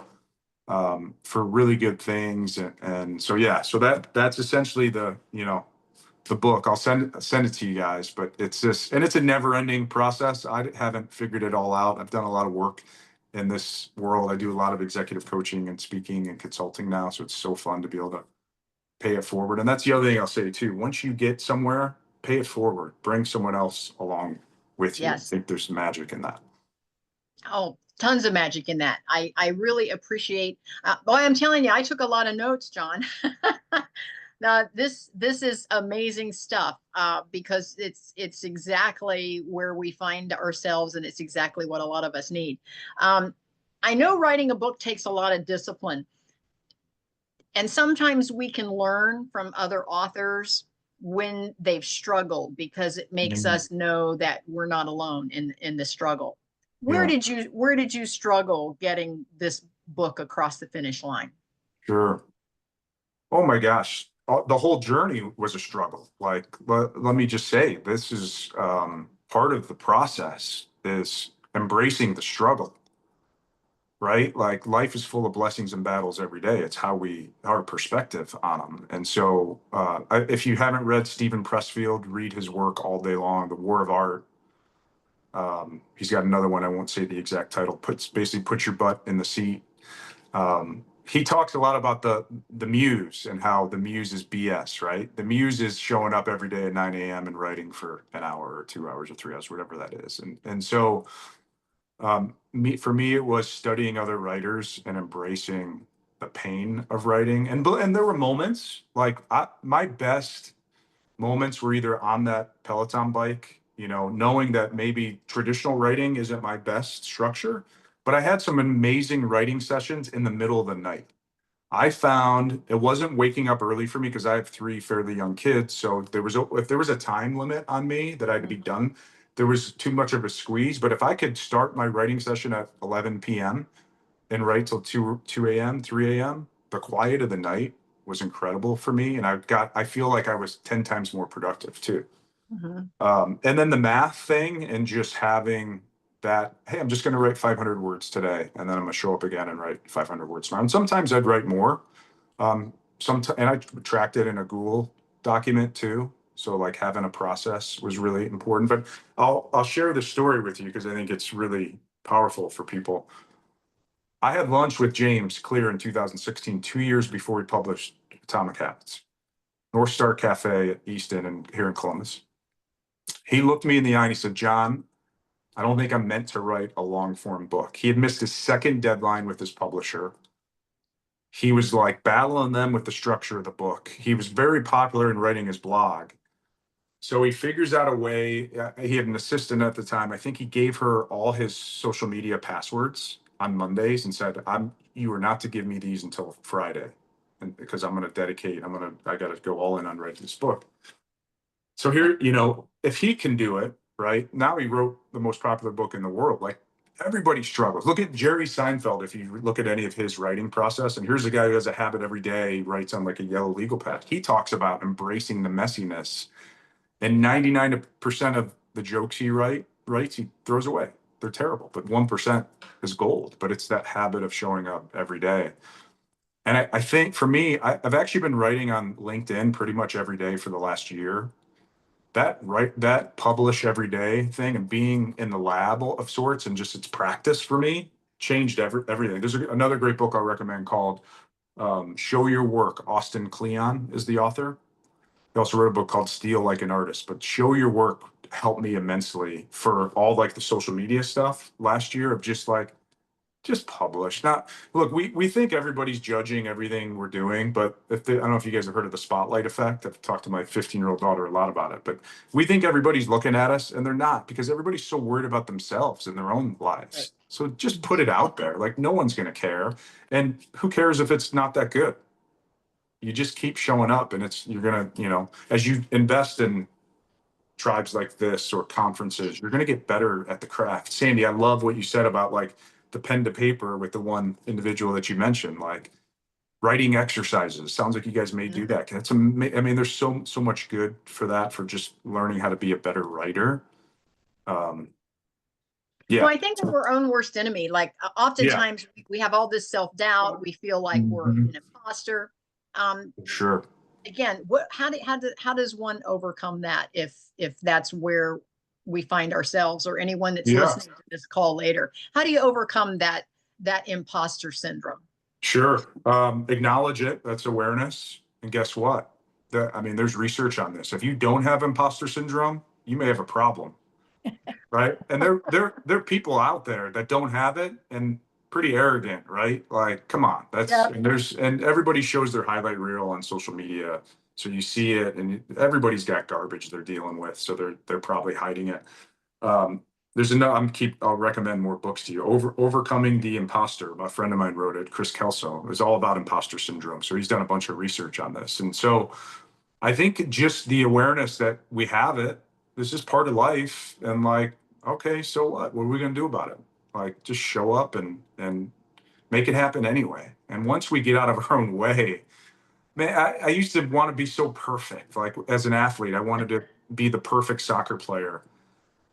for really good things. And so, yeah, so that's essentially the book. I'll send it to you guys, but it's a never ending process. I haven't figured it all out. I've done a lot of work in this world. I do a lot of executive coaching and speaking and consulting now. So it's so fun to be able to pay it forward. And that's the other thing I'll say too. Once you get somewhere, pay it forward, bring someone else along with you. Yes. I think there's magic in that. Oh, tons of magic in that. I really appreciate, boy, I'm telling you, I took a lot of notes, Jon. Now, this is amazing stuff, because it's exactly where we find ourselves, and it's exactly what a lot of us need. I know writing a book takes a lot of discipline. And sometimes we can learn from other authors when they've struggled, because it makes us know that we're not alone in the struggle. Where Yeah. did you struggle getting this book across the finish line? Sure. Oh my gosh. The whole journey was a struggle. Like, let me just say, this is part of the process is embracing the struggle, right? Like life is full of blessings and battles every day. It's our perspective on them. And so if you haven't read Stephen Pressfield, read his work all day long, The War of Art. He's got another one. I won't say the exact title. Basically put your butt in the seat. He talks a lot about the muse and how the muse is BS, right? The muse is showing up every day at 9 a.m. and writing for an hour or 2 hours or 3 hours, whatever that is. And so for me, it was studying other writers and embracing the pain of writing. And there were moments like my best moments were either on that Peloton bike, knowing that maybe traditional writing isn't my best structure, but I had some amazing writing sessions in the middle of the night. I found it wasn't waking up early for me because I have 3 fairly young kids. So if there was a time limit on me that I had to be done, there was too much of a squeeze. But if I could start my writing session at 11 p.m. and write till 2 a.m., 3 a.m., the quiet of the night was incredible for me. And I feel like I was 10 times more productive too. And then the math thing and just having that, hey, I'm just going to write 500 words today, and then I'm going to show up again and write 500 words tomorrow. And sometimes I'd write more. And I tracked it in a Google document too. So like having a process was really important. But I'll share the story with you because I think it's really powerful for people. I had lunch with James Clear in 2016, 2 years before he published Atomic Habits, North Star Cafe at Easton and here in Columbus. He looked me in the eye and he said, John, I don't think I'm meant to write a long form book. He had missed his second deadline with his publisher. He was like battling them with the structure of the book. He was very popular in writing his blog. So he figures out a way. He had an assistant at the time. I think he gave her all his social media passwords on Mondays and said, you are not to give me these until Friday. And because I got to go all in on writing this book. So here, if he can do it, right? Now he wrote the most popular book in the world. Like everybody struggles. Look at Jerry Seinfeld. If you look at any of his writing process, and here's a guy who has a habit every day, he writes on like a yellow legal pad. He talks about embracing the messiness, and 99% of the jokes he writes, he throws away. They're terrible, but 1% is gold. But it's that habit of showing up every day. And I think for me, I've actually been writing on LinkedIn pretty much every day for the last year. That publish every day thing and being in the lab of sorts and just its practice for me changed everything. There's another great book I'll recommend called Show Your Work. Austin Kleon is the author. He also wrote a book called Steal Like an Artist, but Show Your Work helped me immensely for all like the social media stuff last year of just publish. Not look, we think everybody's judging everything we're doing, but I don't know if you guys have heard of the spotlight effect. I've talked to my 15-year-old daughter a lot about it, but we think everybody's looking at us and they're not because everybody's so worried about themselves and their own lives. Right. So just put it out there. Like no one's going to care. And who cares if it's not that good? You just keep showing up and you're going to, as you invest in tribes like this or conferences, you're going to get better at the craft. Sandy, I love what you said about like the pen to paper with the one individual that you mentioned, like writing exercises. Sounds like you guys may do that. That's there's so much good for that, for just learning how to be a better writer. Yeah. Well, I think we're our own worst enemy. Like oftentimes we have all this self-doubt. We feel like we're an imposter. Sure. Again, how does one overcome that if that's where we find ourselves, or anyone that's listening to this call later? How do you overcome that imposter syndrome? Sure. Acknowledge it. That's awareness. And guess what? There's research on this. If you don't have imposter syndrome, you may have a problem. Right. And there are people out there that don't have it and pretty arrogant, right? Like, come on, and everybody shows their highlight reel on social media. So you see it and everybody's got garbage they're dealing with. So they're probably hiding it. I'll recommend more books to you. Overcoming the Imposter. A friend of mine wrote it, Chris Kelso. It was all about imposter syndrome. So he's done a bunch of research on this. And so I think just the awareness that we have it, this is part of life. And like, okay, so what? What are we going to do about it? Like, just show up and make it happen anyway. And once we get out of our own way, man, I used to want to be so perfect. Like as an athlete, I wanted to be the perfect soccer player.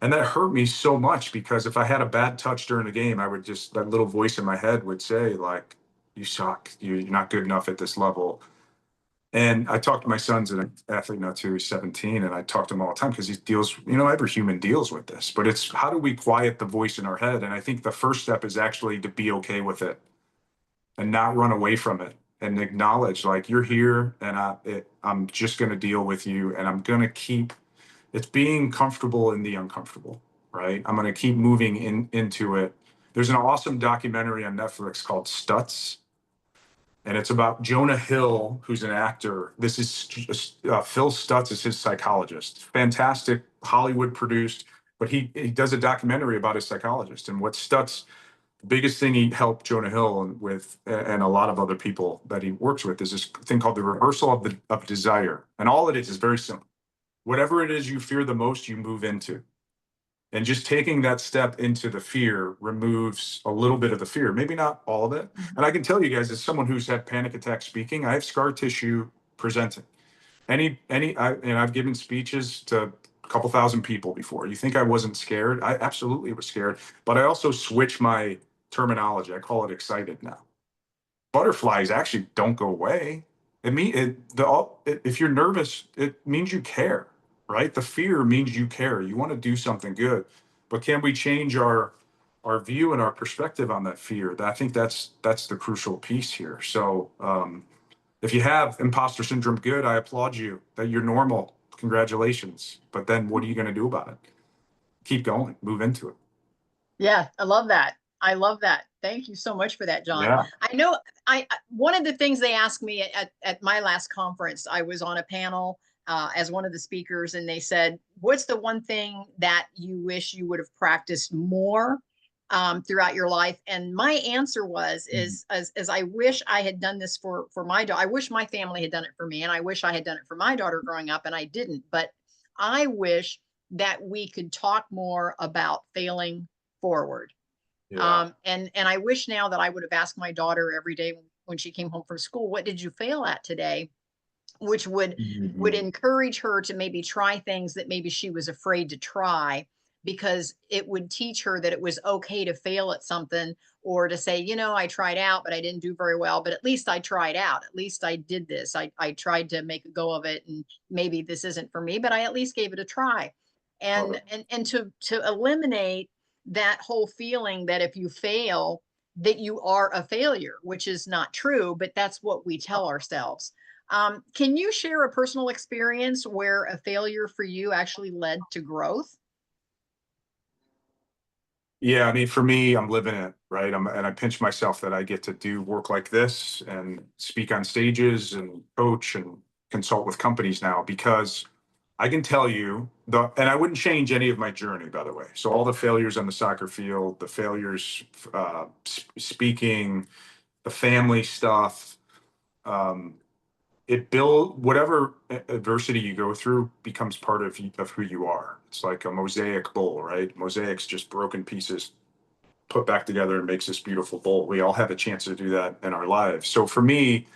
And that hurt me so much because if I had a bad touch during the game, that little voice in my head would say, like, you suck. You're not good enough at this level. And I talk to my son's an athlete now too. He's 17, and I talk to him all the time because he deals, every human deals with this. But it's how do we quiet the voice in our head? And I think the first step is actually to be okay with it and not run away from it and acknowledge, like, you're here, and I'm just going to deal with you, and I'm going to keep. It's being comfortable in the uncomfortable, right? I'm going to keep moving into it. There's an awesome documentary on Netflix called Stutz. And it's about Jonah Hill, who's an actor. This is Phil Stutz is his psychologist. Fantastic, Hollywood produced, but he does a documentary about his psychologist. And what Stutz, the biggest thing he helped Jonah Hill with, and a lot of other people that he works with, is this thing called the reversal of desire. And all it is very simple. Whatever it is you fear the most, you move into. And just taking that step into the fear removes a little bit of the fear, maybe not all of it. And I can tell you guys, as someone who's had panic attacks speaking, I have scar tissue presenting. I've given speeches to a couple thousand people before. You think I wasn't scared? I absolutely was scared, but I also switch my terminology. I call it excited now. Butterflies actually don't go away. If you're nervous, it means you care, right? The fear means you care. You want to do something good, but can we change our view and our perspective on that fear? I think that's the crucial piece here. So if you have imposter syndrome, good. I applaud you that you're normal. Congratulations. But then what are you going to do about it? Keep going. Move into it. Yeah, I love that. I love that. Thank you so much for that, Jon. Yeah. I know one of the things they asked me at my last conference, I was on a panel as one of the speakers, and they said, what's the one thing that you wish you would have practiced more throughout your life? And my answer is I wish I had done this for my daughter. I wish my family had done it for me, and I wish I had done it for my daughter growing up, and I didn't. But I wish that we could talk more about failing forward. Yeah. And I wish now that I would have asked my daughter every day when she came home from school, what did you fail at today? Which would encourage her to maybe try things that maybe she was afraid to try, because it would teach her that it was okay to fail at something, or to say, I tried out, but I didn't do very well, but at least I tried out. At least I did this. I tried to make a go of it, and maybe this isn't for me, but I at least gave it a try. And to eliminate that whole feeling that if you fail, that you are a failure, which is not true, but that's what we tell ourselves. Can you share a personal experience where a failure for you actually led to growth? Yeah, I mean, for me, I'm living it, right? And I pinch myself that I get to do work like this and speak on stages and coach and consult with companies now, because I can tell you and I wouldn't change any of my journey, by the way. So all the failures on the soccer field, the failures speaking, the family stuff, whatever adversity you go through becomes part of who you are. It's like a mosaic bowl, right? Mosaic's just broken pieces put back together and makes this beautiful bowl. We all have a chance to do that in our lives. So for me,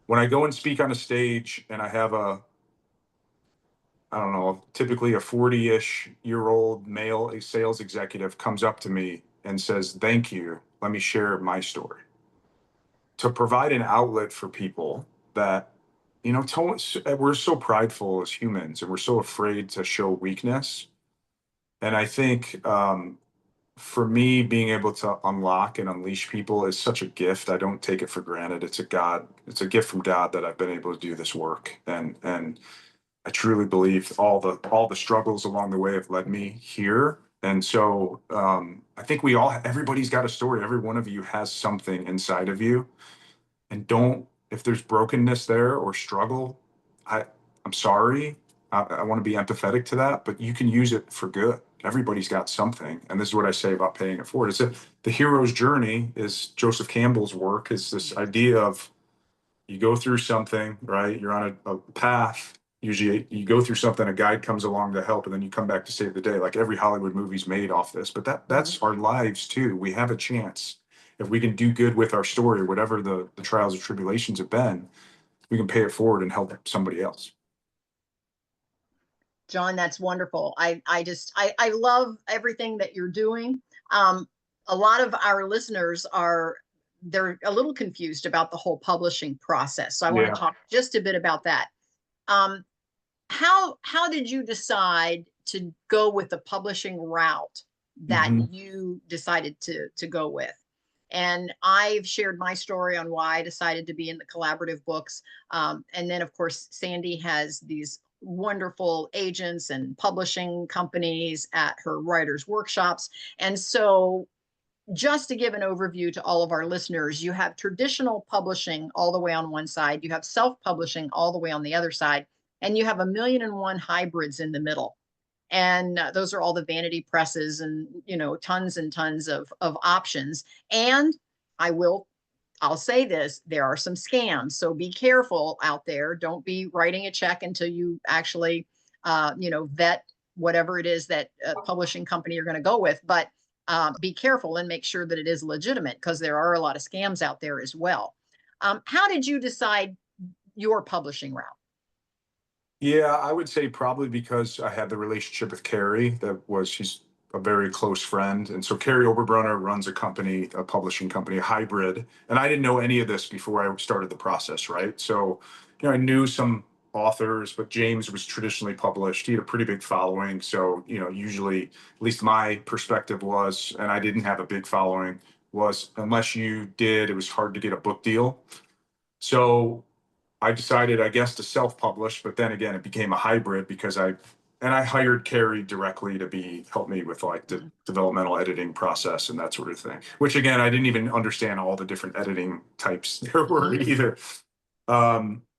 when I go and speak on a stage and I have I don't know, typically a 40-ish-year-old male sales executive comes up to me and says, thank you, let me share my story. To provide an outlet for people that, we're so prideful as humans, and we're so afraid to show weakness. And I think for me, being able to unlock and unleash people is such a gift. I don't take it for granted. It's a gift from God that I've been able to do this work. And I truly believe all the struggles along the way have led me here. And so I think everybody's got a story. Every one of you has something inside of you. And if there's brokenness there or struggle, I'm sorry. I want to be empathetic to that, but you can use it for good. everybody's got something. And this is what I say about paying it forward. It's the hero's journey is Joseph Campbell's work, is this idea of you go through something, right? You're on a path. Usually you go through something, a guide comes along to help, and then you come back to save the day. Like every Hollywood movie's made off this, but that's our lives too. We have a chance. If we can do good with our story, whatever the trials or tribulations have been, we can pay it forward and help somebody else. Jon, that's wonderful. I love everything that you're doing. A lot of our listeners they're a little confused about the whole publishing process. So I want to talk just a bit about that. How did you decide to go with the publishing route that you decided to go with? And I've shared my story on why I decided to be in the collaborative books. And then, of course, Sandy has these wonderful agents and publishing companies at her writers' workshops. And so just to give an overview to all of our listeners, you have traditional publishing all the way on one side, you have self-publishing all the way on the other side, and you have 1,000,001 hybrids in the middle. And those are all the vanity presses and, tons and tons of options. And I'll say this, there are some scams. So be careful out there. Don't be writing a check until you actually, vet whatever it is that publishing company you're going to go with. But be careful and make sure that it is legitimate, because there are a lot of scams out there as well. How did you decide your publishing route? Yeah, I would say probably because I had the relationship with Carrie. She's a very close friend. And so Carrie Oberbrunner runs a company, a publishing company, a hybrid. And I didn't know any of this before I started the process, right? So, I knew some authors, but James was traditionally published. He had a pretty big following. So, usually, at least my perspective was, and I didn't have a big following, was unless you did, it was hard to get a book deal. So I decided, I guess, to self-publish, but then again, it became a hybrid because I hired Carrie directly to help me with like the developmental editing process and that sort of thing, which again, I didn't even understand all the different editing types there were either.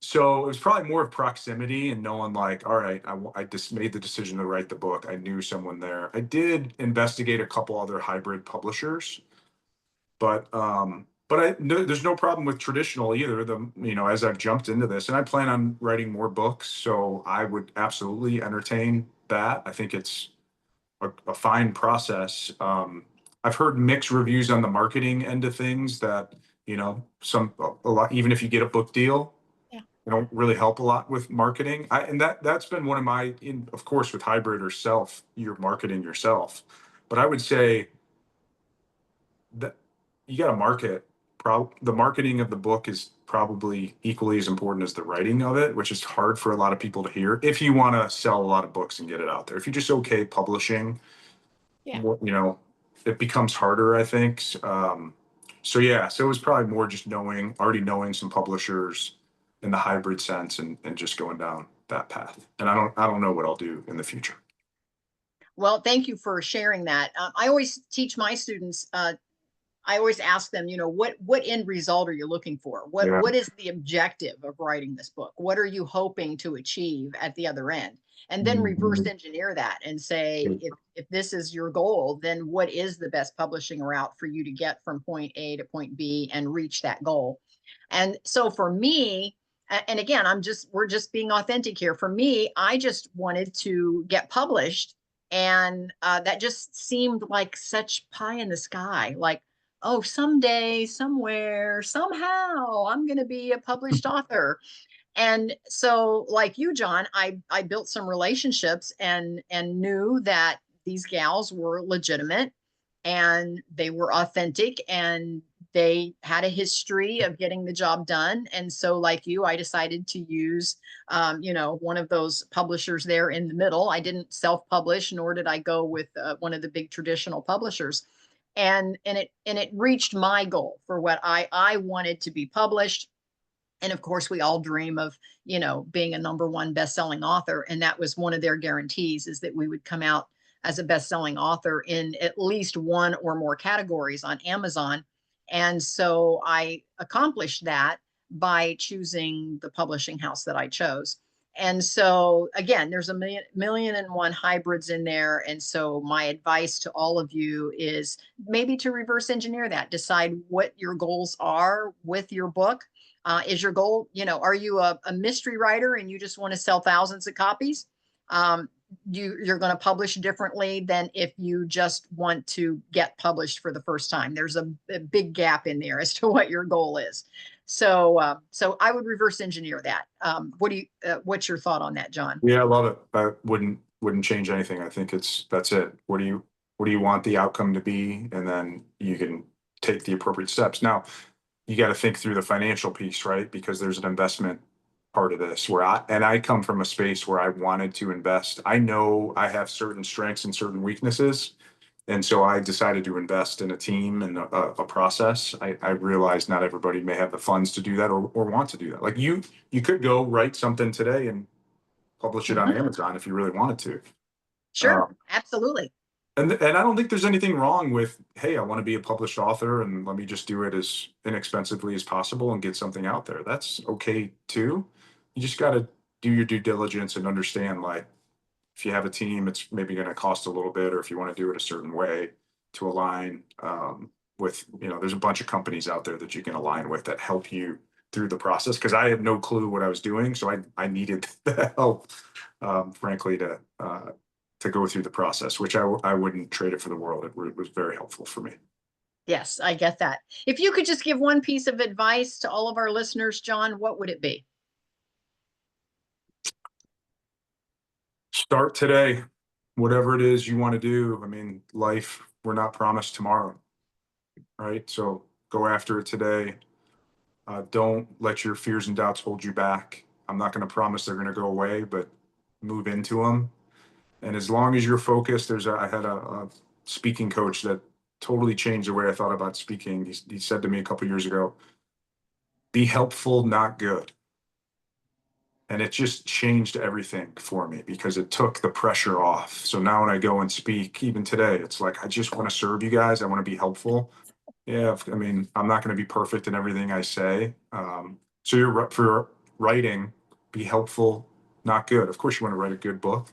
So it was probably more of proximity and knowing like, all right, I just made the decision to write the book. I knew someone there. I did investigate a couple other hybrid publishers, but there's no problem with traditional either. As I've jumped into this, and I plan on writing more books, so I would absolutely entertain that. I think it's a fine process. I've heard mixed reviews on the marketing end of things that, a lot, even if you get a book deal, it don't really help a lot with marketing. And that's been one of my, of course, with hybrid or self, you're marketing yourself. But I would say that you got to market. The marketing of the book is probably equally as important as the writing of it, which is hard for a lot of people to hear if you want to sell a lot of books and get it out there. If you're just okay publishing, it becomes harder, I think. So it was probably more just already knowing some publishers in the hybrid sense and just going down that path. And I don't know what I'll do in the future. Well, thank you for sharing that. I always teach my students, I always ask them, what end result are you looking for? What is the objective of writing this book? What are you hoping to achieve at the other end? And then reverse engineer that and say, if this is your goal, then what is the best publishing route for you to get from point A to point B and reach that goal? And so for me, and again, we're just being authentic here. For me, I just wanted to get published. And that just seemed like such pie in the sky. Like, oh, someday, somewhere, somehow, I'm going to be a published author. And so, like you, Jon, I built some relationships and knew that these gals were legitimate and they were authentic and they had a history of getting the job done. And so, like you, I decided to use, one of those publishers there in the middle. I didn't self-publish, nor did I go with one of the big traditional publishers. And it reached my goal for what I wanted to be published. And of course, we all dream of, being a #1 best-selling author. And that was one of their guarantees, is that we would come out as a best-selling author in at least one or more categories on Amazon. And so I accomplished that by choosing the publishing house that I chose. And so again, there's a million and one hybrids in there. And so my advice to all of you is maybe to reverse engineer that, decide what your goals are with your book. Is your goal, are you a mystery writer and you just want to sell thousands of copies? You're going to publish differently than if you just want to get published for the first time. There's a big gap in there as to what your goal is. So, so I would reverse engineer that. What's your thought on that, Jon? Yeah, I love it. I wouldn't change anything. I think that's it. What do you want the outcome to be? And then you can take the appropriate steps. Now, you got to think through the financial piece, right? Because there's an investment part of this where I come from a space where I wanted to invest. I know I have certain strengths and certain weaknesses. And so I decided to invest in a team and a process. I realized not everybody may have the funds to do that or want to do that. Like you could go write something today and publish it on Amazon if you really wanted to. Sure, absolutely. And I don't think there's anything wrong with, hey, I want to be a published author and let me just do it as inexpensively as possible and get something out there. That's okay too. You just got to do your due diligence and understand, like, if you have a team, it's maybe going to cost a little bit, or if you want to do it a certain way to align with, there's a bunch of companies out there that you can align with that help you through the process. Because I had no clue what I was doing, so I needed the help, frankly, to go through the process, which I wouldn't trade it for the world. It was very helpful for me. Yes, I get that. If you could just give one piece of advice to all of our listeners, Jon, what would it be? Start today, whatever it is you want to do. I mean, life, we're not promised tomorrow, right? So go after it today. Don't let your fears and doubts hold you back. I'm not going to promise they're going to go away, but move into them. And as long as you're focused, I had a speaking coach that totally changed the way I thought about speaking. He said to me a couple of years ago, be helpful, not good. And it just changed everything for me because it took the pressure off. So now when I go and speak, even today, it's like, I just want to serve you guys. I want to be helpful. Yeah, I mean, I'm not going to be perfect in everything I say. So for writing, be helpful, not good. Of course, you want to write a good book,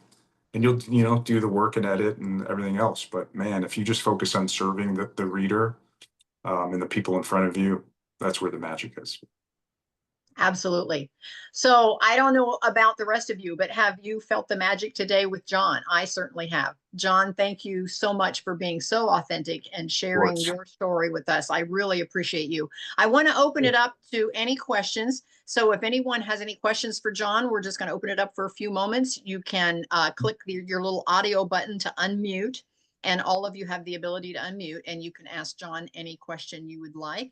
and you'll do the work and edit and everything else. But man, if you just focus on serving the reader and the people in front of you, that's where the magic is. Absolutely. So I don't know about the rest of you, but have you felt the magic today with Jon? I certainly have. Jon, thank you so much for being so authentic and sharing your story with us. I really appreciate you. I want to open it up to any questions. So if anyone has any questions for Jon, we're just going to open it up for a few moments. You can click your little audio button to unmute, and all of you have the ability to unmute, and you can ask Jon any question you would like.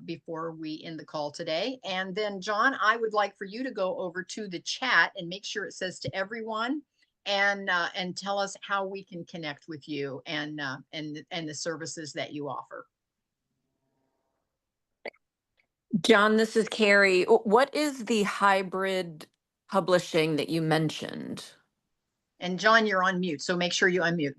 Before we end the call today. And then, Jon, I would like for you to go over to the chat and make sure it says to everyone, and tell us how we can connect with you and the services that you offer. Jon, this is Carrie. What is the hybrid publishing that you mentioned? And Jon, you're on mute, so make sure you unmute.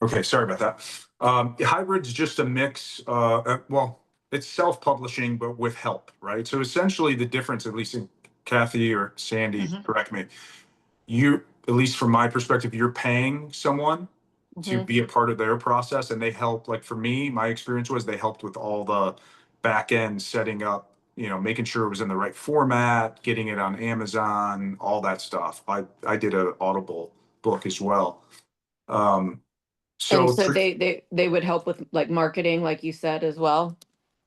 Okay, sorry about that. Hybrid's just a mix. Well, it's self-publishing, but with help, right? So essentially, the difference, at least in Kathy or Sandy, correct me. At least from my perspective, you're paying someone to be a part of their process, and they help. Like for me, my experience was they helped with all the back end setting up, making sure it was in the right format, getting it on Amazon, all that stuff. I did an Audible book as well. So they would help with like marketing, like you said, as well.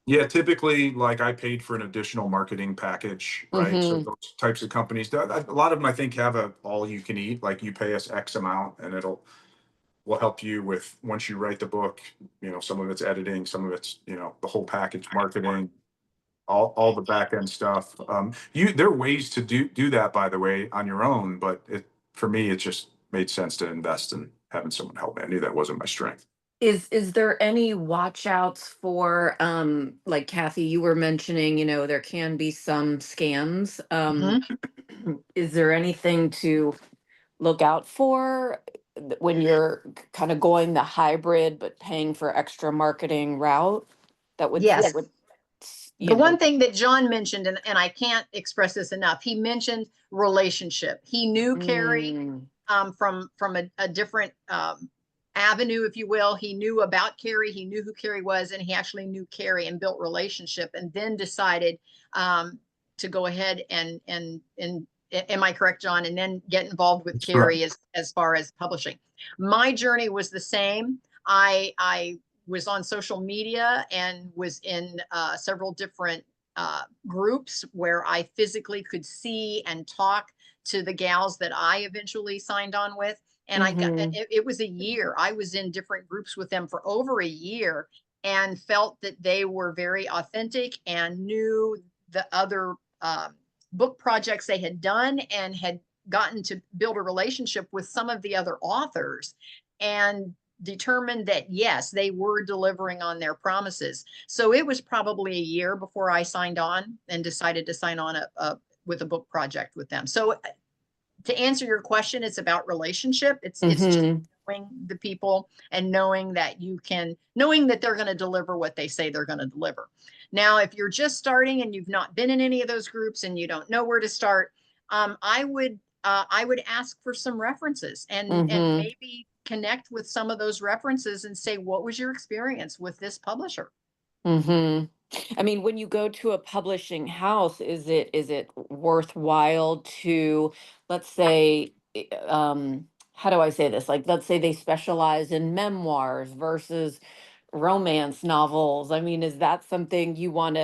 Yeah, typically, like I paid for an additional marketing package, right? So those types of companies, a lot of them I think have a all you can eat, like you pay us X amount and we'll help you with, once you write the book, some of it's editing, some of it's, the whole package, marketing, all the back end stuff. There are ways to do that, by the way, on your own, but for me, it just made sense to invest in having someone help me. I knew that wasn't my strength. Is there any watch outs for like Kathy, you were mentioning, there can be some scams. Is there anything to look out for when you're kind of going the hybrid but paying for extra marketing route that would The one thing that Jon mentioned, and I can't express this enough, he mentioned relationship. He knew Carrie from a different avenue, if you will. He knew about Carrie, he knew who Carrie was, and he actually knew Carrie and built relationship, and then decided to go ahead and am I correct, Jon? And then get involved with That's Carrie right. as far as publishing. My journey was the same. I was on social media and was in several different groups where I physically could see and talk to the gals that I eventually signed on with. And I got, it was a year. I was in different groups with them for over a year and felt that they were very authentic and knew the other book projects they had done and had gotten to build a relationship with some of the other authors and determined that yes, they were delivering on their promises. So it was probably a year before I signed on and decided to sign on with a book project with them. So to answer your question, it's about relationship. It's just knowing the people and knowing that they're going to deliver what they say they're going to deliver. Now, if you're just starting and you've not been in any of those groups and you don't know where to start, I would ask for some references and maybe connect with some of those references and say, what was your experience with this publisher? I mean, when you go to a publishing house, is it worthwhile to, let's say, how do I say this? Like, let's say they specialize in memoirs versus romance novels. I mean, is that something you want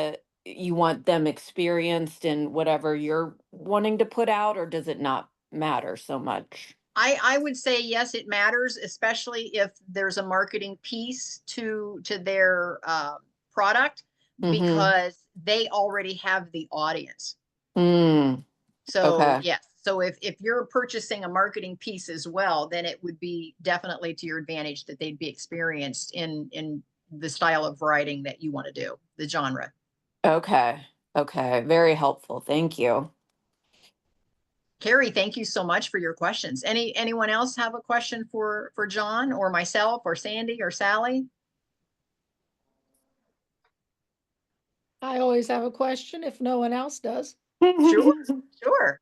them experienced in whatever you're wanting to put out, or does it not matter so much? I would say yes, it matters, especially if there's a marketing piece to their product, because they already have the audience. So yes, so if you're purchasing a marketing piece as well, then it would be definitely to your advantage that they'd be experienced in the style of writing that you want to do, the genre. Okay. Very helpful. Thank you. Carrie, thank you so much for your questions. Anyone else have a question for Jon or myself or Sandy or Sally? I always have a question if no one else does. Sure.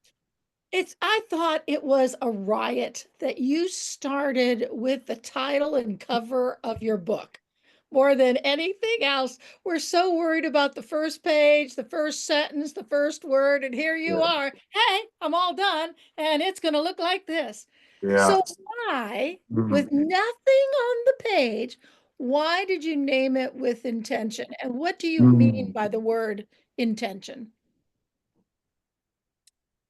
I thought it was a riot that you started with the title and cover of your book. More than anything else, we're so worried about the first page, the first sentence, the first word, and here you are. Hey, I'm all done, and it's going to look like this. So why, with nothing on the page, why did you name it With Intention? And what do you mean by the word intention?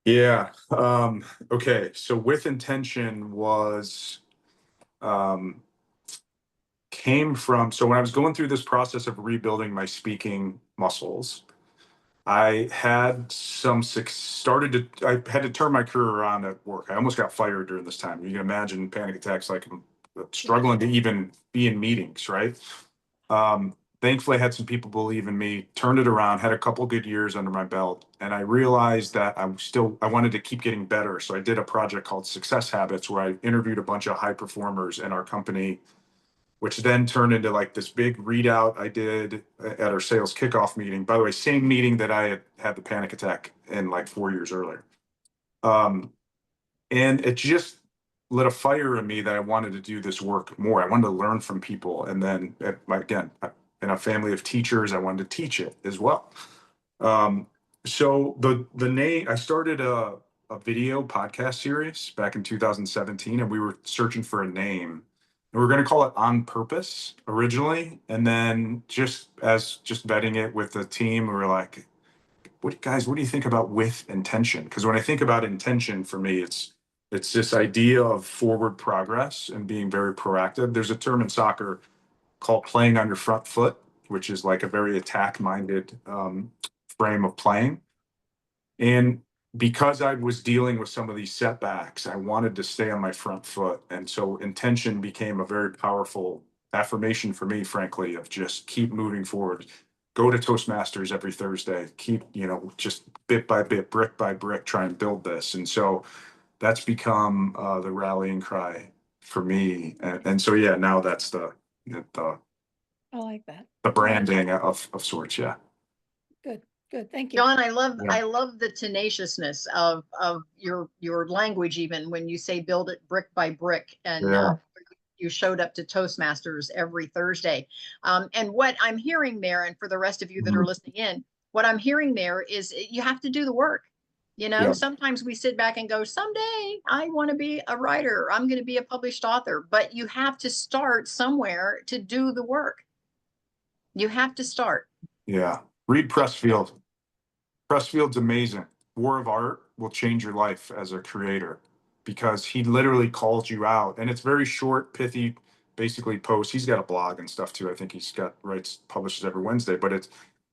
Yeah. Okay. So With Intention came from, so when I was going through this process of rebuilding my speaking muscles, I had I had to turn my career around at work. I almost got fired during this time. You can imagine panic attacks, like I'm struggling to even be in meetings, right? Thankfully, I had some people believe in me, turned it around, had a couple good years under my belt, and I realized that I wanted to keep getting better. So I did a project called Success Habits, where I interviewed a bunch of high performers in our company, which then turned into like this big readout I did at our sales kickoff meeting. By the way, same meeting that I had the panic attack in like 4 years earlier. And it just lit a fire in me that I wanted to do this work more. I wanted to learn from people. And then again, in a family of teachers, I wanted to teach it as well. So the name, I started a video podcast series back in 2017, and we were searching for a name. And we were going to call it On Purpose originally. And then just vetting it with the team, we were like, what do you think about With Intention? Because when I think about intention, for me, it's this idea of forward progress and being very proactive. There's a term in soccer called playing on your front foot, which is like a very attack-minded frame of playing. And because I was dealing with some of these setbacks, I wanted to stay on my front foot. And so intention became a very powerful affirmation for me, frankly, of just keep moving forward. Go to Toastmasters every Thursday, keep, just bit by bit, brick by brick, try and build this. And so that's become the rallying cry for me. And so, yeah, now that's I like that. the branding of sorts. Yeah. Good, thank you. John, I Yeah. love the tenaciousness of your language, even when you say build it brick by brick, and Yeah. you showed up to Toastmasters every Thursday. And what I'm hearing there, and for the rest of you that are listening in, what I'm hearing there is you have to do the work. You know, Yeah. sometimes we sit back and go, someday I want to be a writer, I'm going to be a published author, but you have to start somewhere to do the work. You have to start. Yeah. Read Pressfield. Pressfield's amazing. War of Art will change your life as a creator because he literally calls you out, and it's very short, pithy, basically posts. He's got a blog and stuff too. I think he's got publishes every Wednesday, but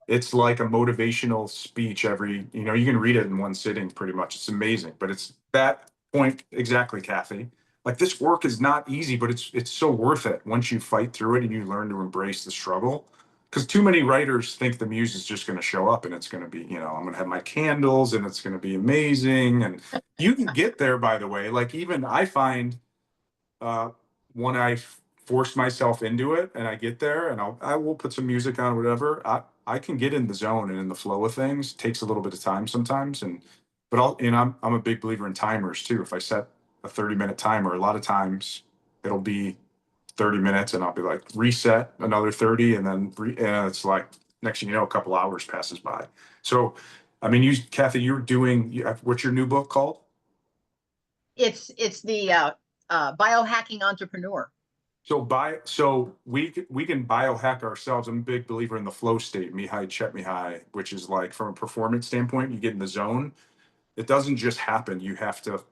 it's like a motivational speech every, you know, you can read it in one sitting pretty much. It's amazing. But it's that point exactly, Kathy. Like, this work is not easy, but it's so worth it once you fight through it and you learn to embrace the struggle. Because too many writers think the muse is just going to show up and it's going to be, you know, I'm going to have my candles and it's going to be amazing. And you can get there, by the way. Like, even I find uh, when I force myself into it and I get there and I will put some music on, whatever, I can get in the zone and in the flow of things. It takes a little bit of time sometimes. But I'm a big believer in timers too. If I set a 30-minute timer, a lot of times it'll be 30 minutes and I'll be like, reset another 30, and then and it's like, next thing you know, a couple hours passes by. So, I mean, Kathy, you're doing, what's your new book called? It's the biohacking entrepreneur. So we can biohack ourselves. I'm a big believer in the flow state, Mihai Csikszentmihalyi, which is like, from a performance standpoint, you get in the zone. It doesn't just happen. You have to,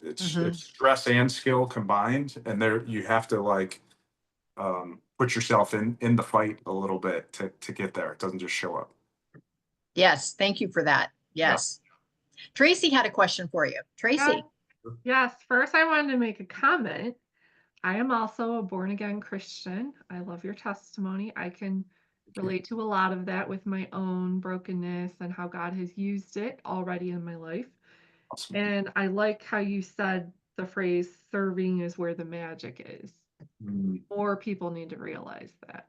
it's stress and skill combined, and there you have to like put yourself in the fight a little bit to get there. It doesn't just show up. Yes, thank you for that. Yes. Yeah. Tracy had a question for you. Tracy. Yes, first I wanted to make a comment. I am also a born-again Christian. I love your testimony. I can relate to a lot of that with my own brokenness and how God has used it already in my life. Awesome. And I like how you said the phrase, serving is where the magic is. More people need to realize that.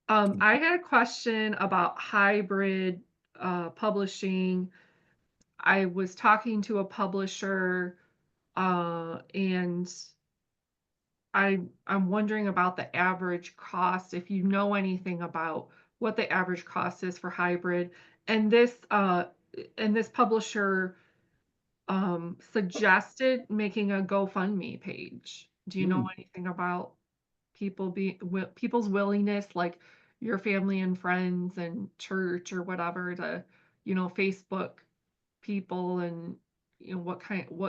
I had a question about hybrid publishing. I was talking to a publisher and I'm wondering about the average cost, if you know anything about what the average cost is for hybrid. And this publisher suggested making a GoFundMe page. Do you know anything about people's willingness, like your family and friends and church or whatever, to, you know, Facebook people, and you know, what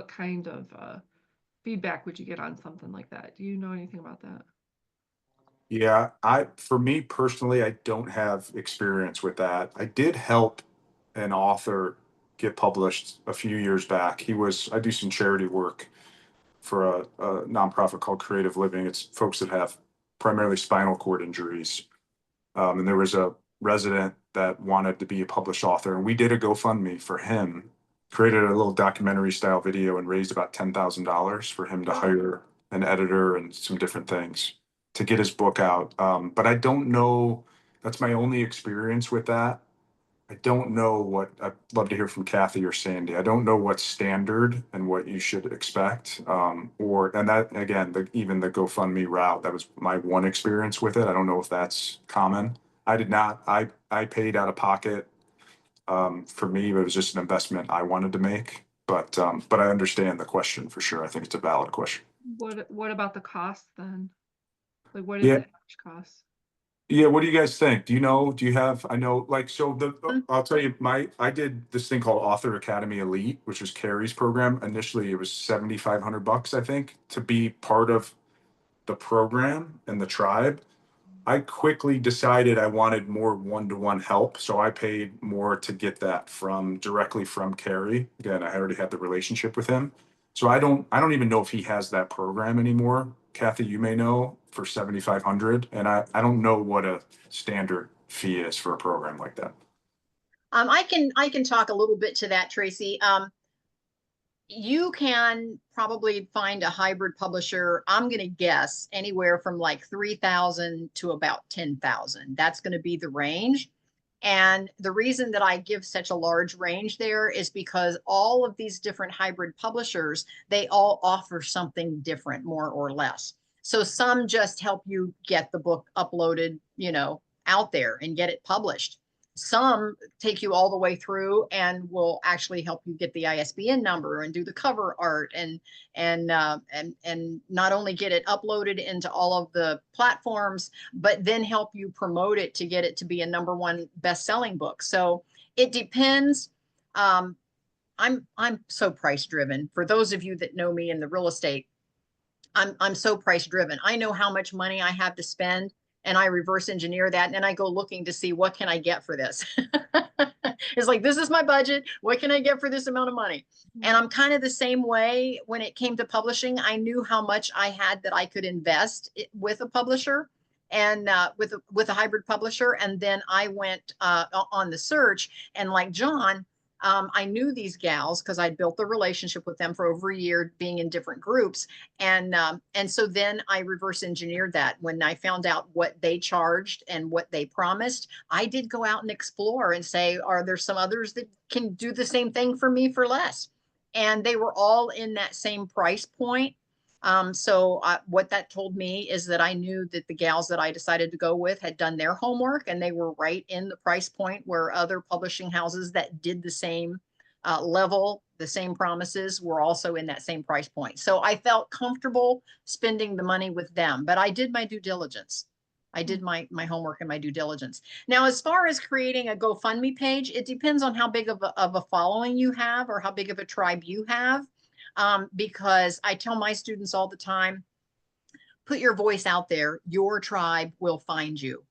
kind of feedback would you get on something like that? Do you know anything about that? Yeah, for me personally, I don't have experience with that. I did help an author get published a few years back. I do some charity work for a nonprofit called Creative Living. It's folks that have primarily spinal cord injuries. And there was a resident that wanted to be a published author, and we did a GoFundMe for him, created a little documentary style video, and raised about $10,000 for him to hire an editor and some different things to get his book out. But I don't know, that's my only experience with that. I don't know I'd love to hear from Kathy or Sandy. I don't know what's standard and what you should expect. And that, again, even the GoFundMe route, that was my one experience with it. I don't know if that's common. I did not, I paid out of pocket. For me, it was just an investment I wanted to make. But I understand the question for sure. I think it's a valid question. What about the cost then? Like, what is Yeah. the average cost? Yeah, what do you guys think? Do you have, I know, like, so I'll tell you, I did this thing called Author Academy Elite, which was Carrie's program. Initially, it was $7,500, I think, to be part of the program and the tribe. I quickly decided I wanted more one-to-one help, so I paid more to get that directly from Carrie. Again, I already had the relationship with him. So I don't even know if he has that program anymore. Kathy, you may know, for 7,500, and I don't know what a standard fee is for a program like that. I can talk a little bit to that, Tracy. You can probably find a hybrid publisher, I'm going to guess anywhere from like 3,000 to about 10,000. That's going to be the range. And the reason that I give such a large range there is because all of these different hybrid publishers, they all offer something different, more or less. So some just help you get the book uploaded, out there and get it published. Some take you all the way through and will actually help you get the ISBN number and do the cover art and not only get it uploaded into all of the platforms, but then help you promote it to get it to be a #1 best-selling book. So it depends. I'm so price driven. For those of you that know me in the real estate, I'm so price driven. I know how much money I have to spend, and I reverse engineer that, and then I go looking to see what can I get for this. It's like, this is my budget. What can I get for this amount of money? And I'm kind of the same way when it came to publishing. I knew how much I had that I could invest with a publisher and with a hybrid publisher. And then I went on the search, and like Jon, I knew these gals because I'd built the relationship with them for over a year, being in different groups. And so then I reverse engineered that. When I found out what they charged and what they promised, I did go out and explore and say, are there some others that can do the same thing for me for less? And they were all in that same price point. So what that told me is that I knew that the gals that I decided to go with had done their homework, and they were right in the price point where other publishing houses that did the same level, the same promises, were also in that same price point. So I felt comfortable spending the money with them, but I did my due diligence. I did my homework and my due diligence. Now, as far as creating a GoFundMe page, it depends on how big of a following you have or how big of a tribe you have. Because I tell my students all the time, put your voice out there. Your tribe will find you.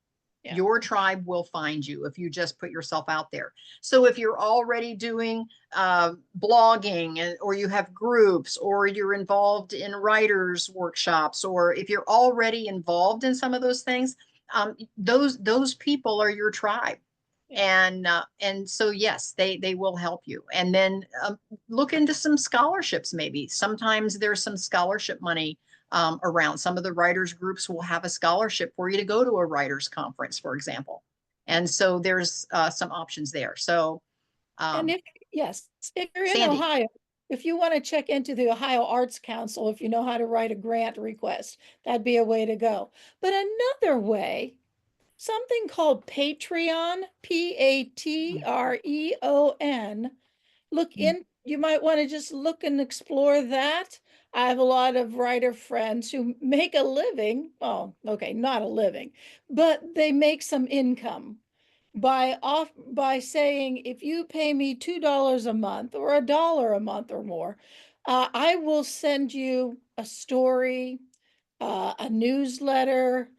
Yeah. Your tribe will find you if you just put yourself out there. So if you're already doing blogging, or you have groups, or you're involved in writers workshops, or if you're already involved in some of those things, those people are your tribe. And so yes, they will help you. And then look into some scholarships. Maybe sometimes there's some scholarship money around. Some of the writers groups will have a scholarship for you to go to a writers conference, for example. And so there's some options there. So and if you're in Sandy. Ohio, if you want to check into the Ohio Arts Council, if you know how to write a grant request, that'd be a way to go. But another way, something called Patreon, Patreon. Look in, you might want to just look and explore that. I have a lot of writer friends who make a living. Oh, okay, not a living, but they make some income by saying, if you pay me $2 a month or $1 a month or more, I will send you a story, a newsletter,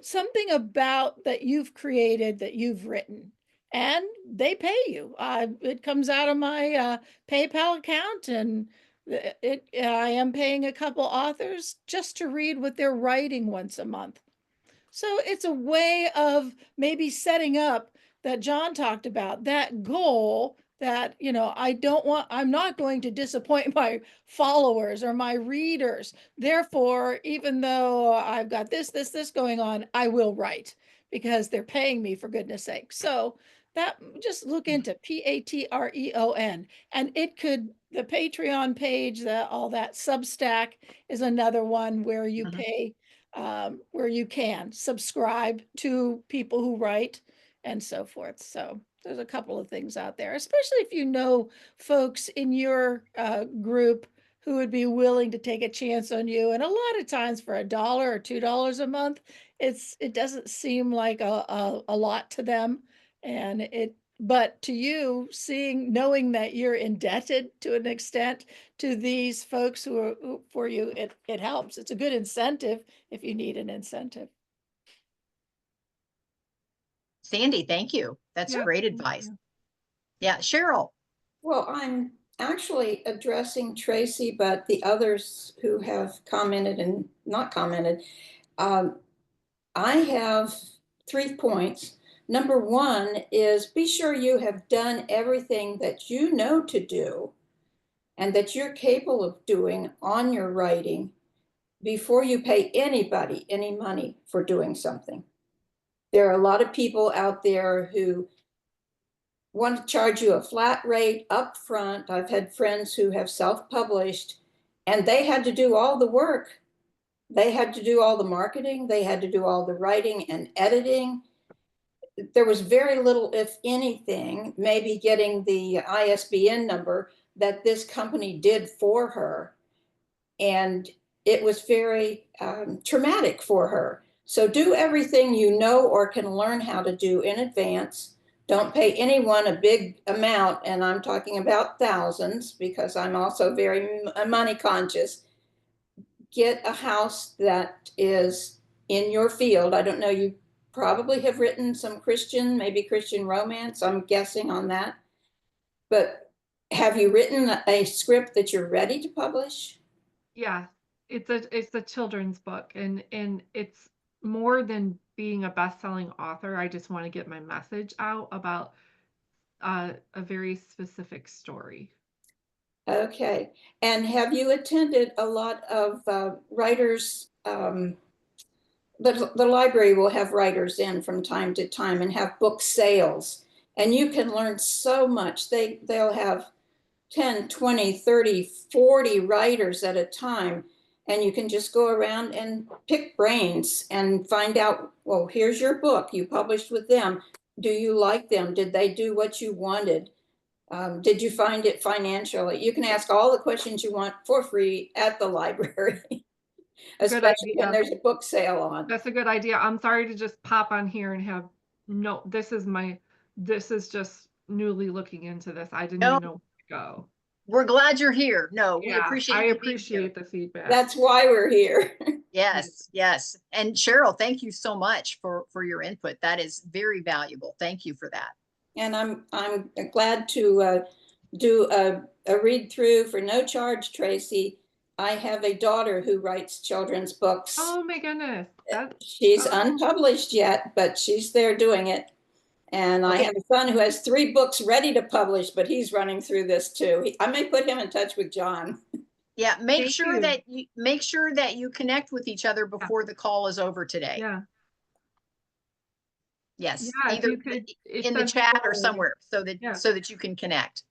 something about that you've created, that you've written, and they pay you. It comes out of my PayPal account, and I am paying a couple authors just to read what they're writing once a month. So it's a way of maybe setting up that Jon talked about, that goal that, I'm not going to disappoint my followers or my readers. Therefore, even though I've got this going on, I will write because they're paying me, for goodness sake. So that, just look into Patreon, and the Patreon page, all that Substack is another one where you pay, where you can subscribe to people who write and so forth. So there's a couple of things out there, especially if you know folks in your group who would be willing to take a chance on you. And a lot of times for $1 or $2 a month, it doesn't seem like a lot to them. But to you, knowing that you're indebted to an extent to these folks who for you, it helps. It's a good incentive if you need an incentive. Sandy, thank you. That's great advice. Yeah, Cheryl. Well, I'm actually addressing Tracy, but the others who have commented and not commented. I have 3 points. Number 1 is, be sure you have done everything that you know to do and that you're capable of doing on your writing before you pay anybody any money for doing something. There are a lot of people out there who want to charge you a flat rate up front. I've had friends who have self-published and they had to do all the work. They had to do all the marketing. They had to do all the writing and editing. There was very little, if anything, maybe getting the ISBN number that this company did for her. And it was very traumatic for her. So do everything you know or can learn how to do in advance. Don't pay anyone a big amount, and I'm talking about thousands because I'm also very money conscious. Get a house that is in your field. I don't know, you probably have written some Christian, maybe Christian romance, I'm guessing on that. But have you written a script that you're ready to publish? Yeah, it's a children's book, and it's more than being a best-selling author. I just want to get my message out about a very specific story. Okay. And have you attended a lot of writers? The library will have writers in from time to time and have book sales. And you can learn so much. They'll have 10, 20, 30, 40 writers at a time. And you can just go around and pick brains and find out, well, here's your book. You published with them. Do you like them? Did they do what you wanted? Did you find it financially? You can ask all the questions you want for free at the library, especially when there's a book sale on. That's a good idea. I'm sorry to just pop on here and have no, this is just newly looking into this. I didn't even know where to go. We're glad you're here. No, we Yeah, appreciate I you being appreciate here. the feedback. That's why we're here. Yes, yes. And Cheryl, thank you so much for your input. That is very valuable. Thank you for that. And I'm glad to do a read through for no charge, Tracy. I have a daughter who writes children's books. Oh my goodness. She's unpublished yet, but she's there doing it. And I have a son who has 3 books ready to publish, but he's running through this too. I may put him in touch with Jon. Yeah, make sure that you connect with each other before the call is over today. Yeah. Yes, Yeah, either in the chat or somewhere so that you can connect.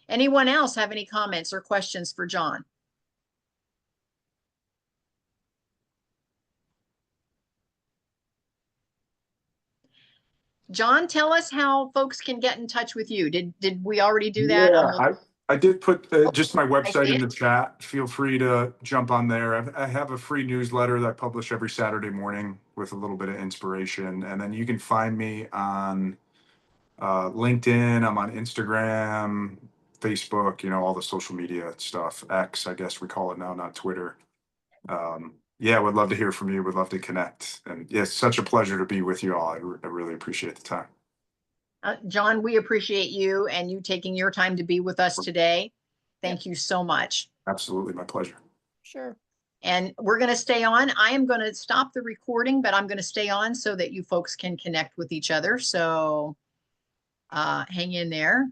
Anyone else have any comments or questions for Jon? Jon, tell us how folks can get in touch with you. Did we already do that? Yeah, I did put just my website in the chat. Feel free to jump on there. I have a free newsletter that I publish every Saturday morning with a little bit of inspiration. And then you can find me on LinkedIn. I'm on Instagram, Facebook, you know, all the social media stuff. X, I guess we call it now, not Twitter. Yeah, would love to hear from you. Would love to connect. And yeah, it's such a pleasure to be with you all. I really appreciate the time. Jon, we appreciate you and you taking your time to be with us today. Thank you so much. Absolutely, my pleasure. Sure. And we're going to stay on. I am going to stop the recording, but I'm going to stay on so that you folks can connect with each other. So hang in there.